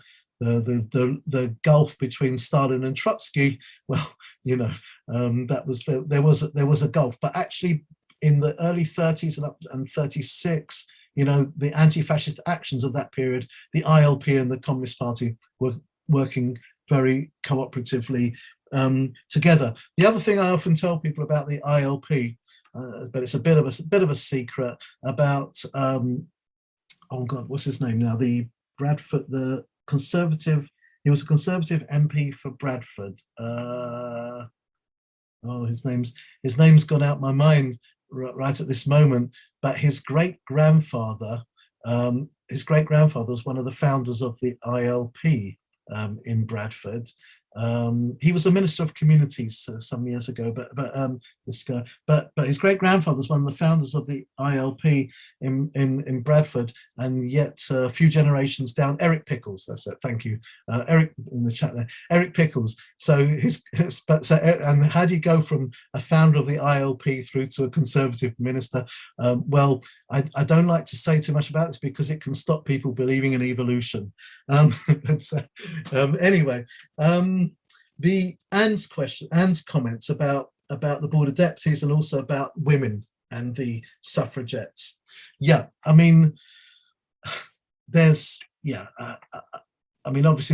gulf between Stalin and Trotsky, well, that was there was a gulf. But actually, in the early 30s and 36, the anti-fascist actions of that period, the ILP and the Communist Party were working very cooperatively together. The other thing I often tell people about the ILP, but it's a bit of a secret, about oh God, what's his name now? The Bradford, the Conservative. He was a Conservative MP for Bradford. His name's gone out my mind right at this moment. But his great grandfather was one of the founders of the ILP in Bradford. He was a minister of communities some years ago, but his great grandfather was one of the founders of the ILP in Bradford, and yet a few generations down, Eric Pickles. That's it. Thank you, Eric, in the chat there. Eric Pickles. And how do you go from a founder of the ILP through to a Conservative minister? Well, I don't like to say too much about this because it can stop people believing in evolution. Anyway. Anne's comments about the Board of Deputies and also about women and the suffragettes. Yeah, I mean, obviously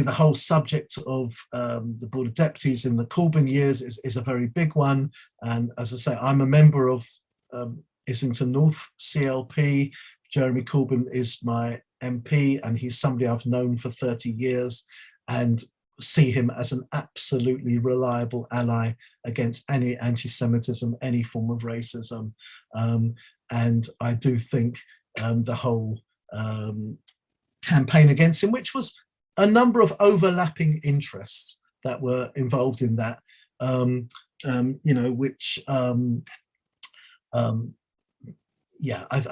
the whole subject of the Board of Deputies in the Corbyn years is a very big one. And as I say, I'm a member of Islington North CLP. Jeremy Corbyn is my MP, and he's somebody I've known for 30 years and see him as an absolutely reliable ally against any anti-Semitism, any form of racism. And I do think the whole campaign against him, which was a number of overlapping interests that were involved in that, I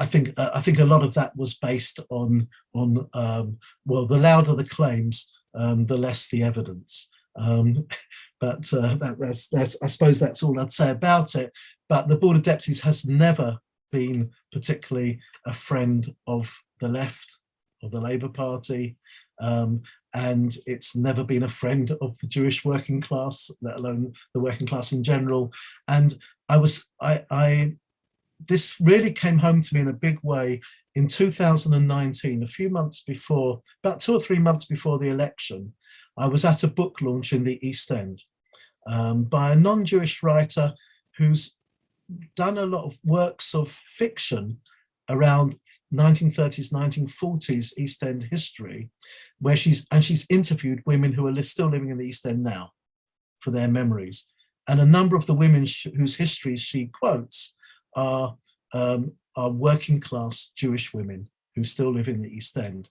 think a lot of that was based on well, the louder the claims, the less the evidence. That's I suppose that's all I'd say about it. But the Board of Deputies has never been particularly a friend of the left or the Labour Party, and it's never been a friend of the Jewish working class, let alone the working class in general. And this really came home to me in a big way in 2019, a few months before, about 2 or 3 months before the election. I was at a book launch in the East End by a non-Jewish writer who's done a lot of works of fiction around 1930s, 1940s East End history. where she's interviewed women who are still living in the East End now for their memories. And a number of the women whose histories she quotes are working class Jewish women who still live in the East End,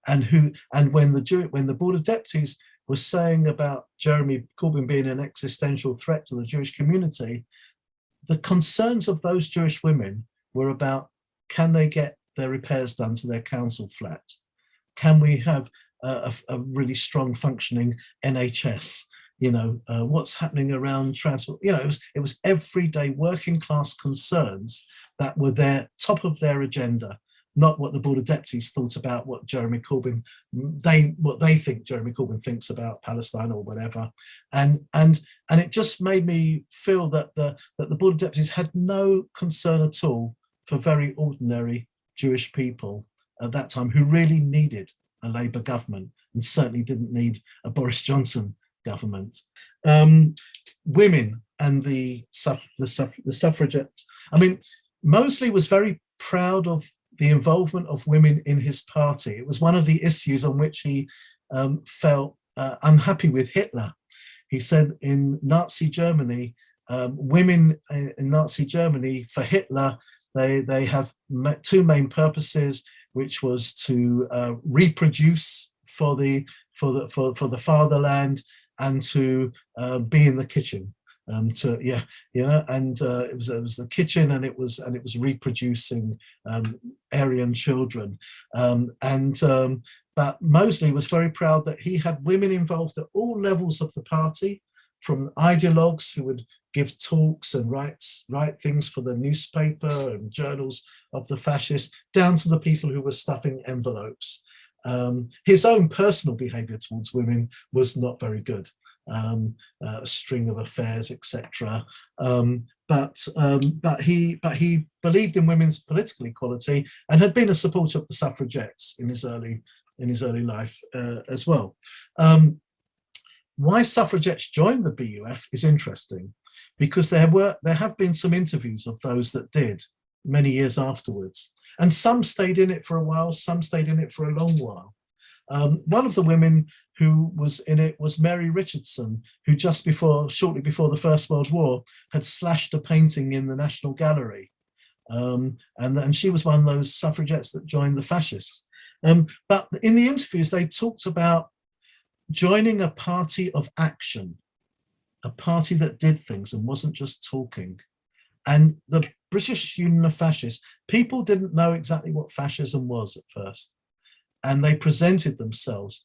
and when the Board of Deputies was saying about Jeremy Corbyn being an existential threat to the Jewish community, the concerns of those Jewish women were about, can they get their repairs done to their council flat? Can we have a really strong functioning NHS? What's happening around transport? It was everyday working class concerns that were there, top of their agenda, not what the Board of Deputies thought about what Jeremy Corbyn, what they think Jeremy Corbyn thinks about Palestine or whatever. And it just made me feel that the Board of Deputies had no concern at all for very ordinary Jewish people at that time who really needed a Labour government and certainly didn't need a Boris Johnson government. Women and the suffragettes. I mean, Mosley was very proud of the involvement of women in his party. It was one of the issues on which he felt unhappy with Hitler. He said in Nazi Germany, women in Nazi Germany, for Hitler, they have two main purposes, which was to reproduce for the fatherland and to be in the kitchen. It was the kitchen, and it was reproducing Aryan children, but Mosley was very proud that he had women involved at all levels of the party, from ideologues who would give talks and write things for the newspaper and journals of the fascists, down to the people who were stuffing envelopes. His own personal behaviour towards women was not very good. A string of affairs, etc. But he believed in women's political equality and had been a supporter of the suffragettes in his early life as well. Why suffragettes joined the BUF is interesting, because there have been some interviews of those that did many years afterwards, and some stayed in it for a while, some stayed in it for a long while. One of the women who was in it was Mary Richardson, who shortly before the First World War had slashed a painting in the National Gallery. And she was one of those suffragettes that joined the fascists. But in the interviews, they talked about joining a party of action, a party that did things and wasn't just talking. And the British Union of Fascists, people didn't know exactly what fascism was at first. And they presented themselves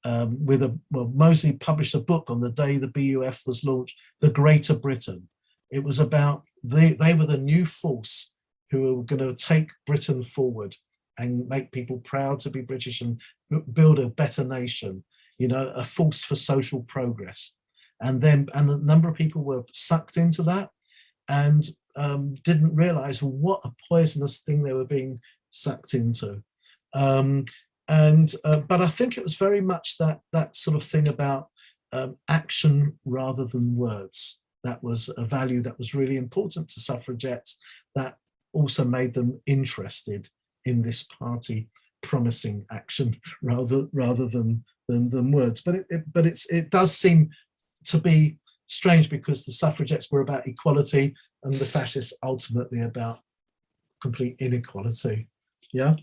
Mosley published a book on the day the BUF was launched, The Greater Britain. It was about, they were the new force who were going to take Britain forward and make people proud to be British and build a better nation, a force for social progress. And a number of people were sucked into that and didn't realize what a poisonous thing they were being sucked into. But I think it was very much that sort of thing about action rather than words. That was a value that was really important to suffragettes, that also made them interested in this party promising action rather than words. But it does seem to be strange, because the suffragettes were about equality and the fascists ultimately about complete inequality. Yeah.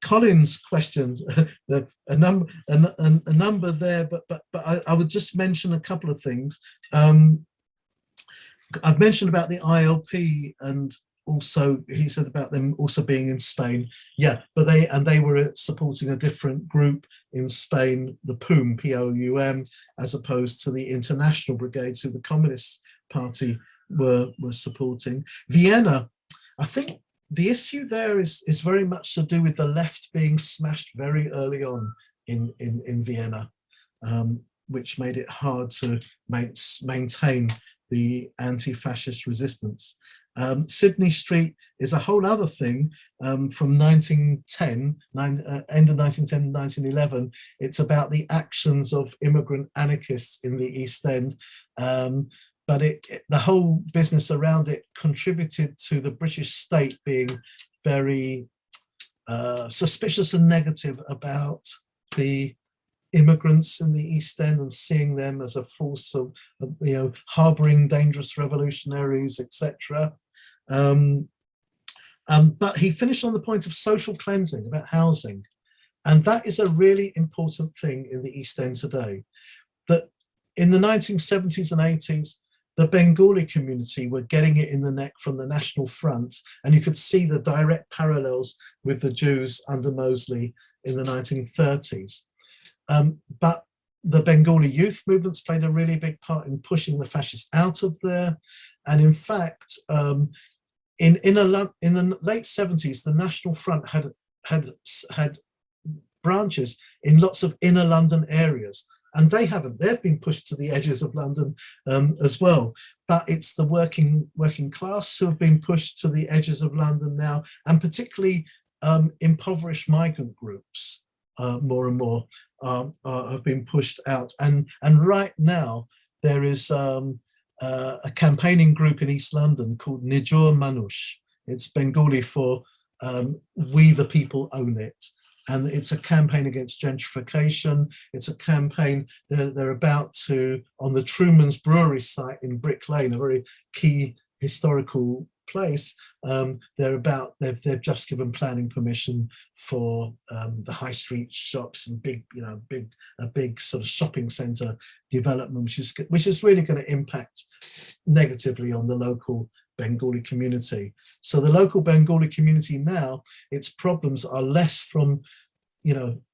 Colin's questions, a number there, but I would just mention a couple of things. I've mentioned about the ILP, and also he said about them also being in Spain. Yeah, but they were supporting a different group in Spain, the POUM, P-O-U-M, as opposed to the international brigades who the Communist Party were supporting. Vienna, I think the issue there is very much to do with the left being smashed very early on in Vienna, which made it hard to maintain the anti-fascist resistance. Sydney Street is a whole other thing from 1910, end of 1910, 1911. It's about the actions of immigrant anarchists in the East End. But the whole business around it contributed to the British state being very suspicious and negative about the immigrants in the East End and seeing them as a force of harboring dangerous revolutionaries, etc. But he finished on the point of social cleansing, about housing. And that is a really important thing in the East End today. That in the 1970s and 80s, the Bengali community were getting it in the neck from the National Front, and you could see the direct parallels with the Jews under Mosley in the 1930s. But the Bengali youth movements played a really big part in pushing the fascists out of there. And in fact, in the late 70s, the National Front had branches in lots of inner London areas. And they've been pushed to the edges of London as well. But it's the working class who have been pushed to the edges of London now, and particularly impoverished migrant groups more and more have been pushed out. And right now there is a campaigning group in East London called Nijor Manush. It's Bengali for we the people own it. And it's a campaign against gentrification. It's a campaign, they're about to, on the Truman's Brewery site in Brick Lane, a very key historical place, they've just given planning permission for the high street shops and a big sort of shopping centre development, which is really going to impact negatively on the local Bengali community. So the local Bengali community now, its problems are less from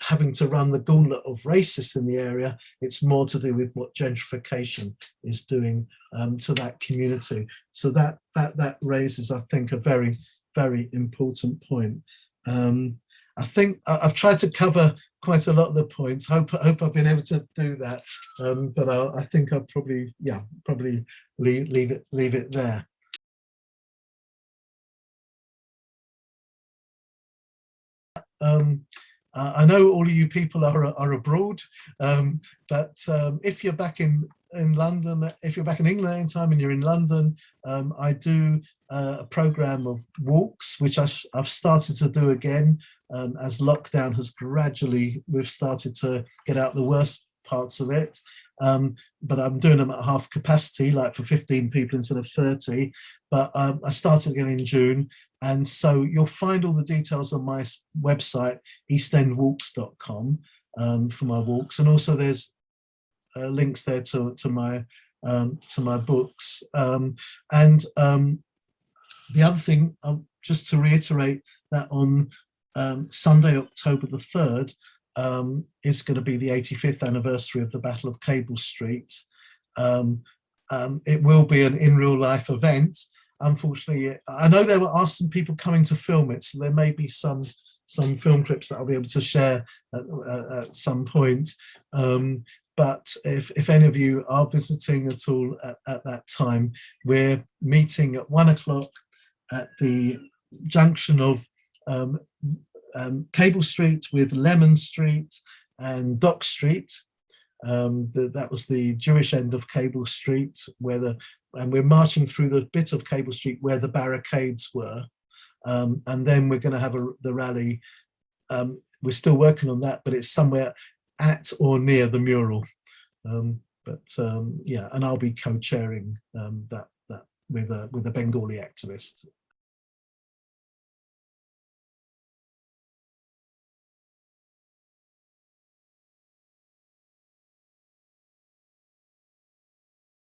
having to run the gauntlet of racists in the area. It's more to do with what gentrification is doing to that community. So that raises, I think, a very, very important point. I think I've tried to cover quite a lot of the points. Hope I've been able to do that. But I think I'll probably leave it there. I know all of you people are abroad, but if you're back in London, if you're back in England anytime and you're in London, I do a program of walks, which I've started to do again as lockdown has we've started to get out the worst parts of it. But I'm doing them at half capacity, like for 15 people instead of 30. But I started again in June. And so you'll find all the details on my website, eastendwalks.com, for my walks. And also there's links there to my books. And the other thing, just to reiterate that on Sunday, October the 3rd, is going to be the 85th anniversary of the Battle of Cable Street. It will be an in real life event. Unfortunately, I know there are some people coming to film it, so there may be some film clips that I'll be able to share at some point. But if any of you are visiting at all at that time, we're meeting at 1 o'clock at the junction of Cable Street with Lemon Street and Dock Street. That was the Jewish end of Cable Street, and we're marching through the bit of Cable Street where the barricades were, and then we're going to have the rally. We're still working on that, but it's somewhere at or near the Mural. Yeah, and I'll be co-chairing that with a Bengali activist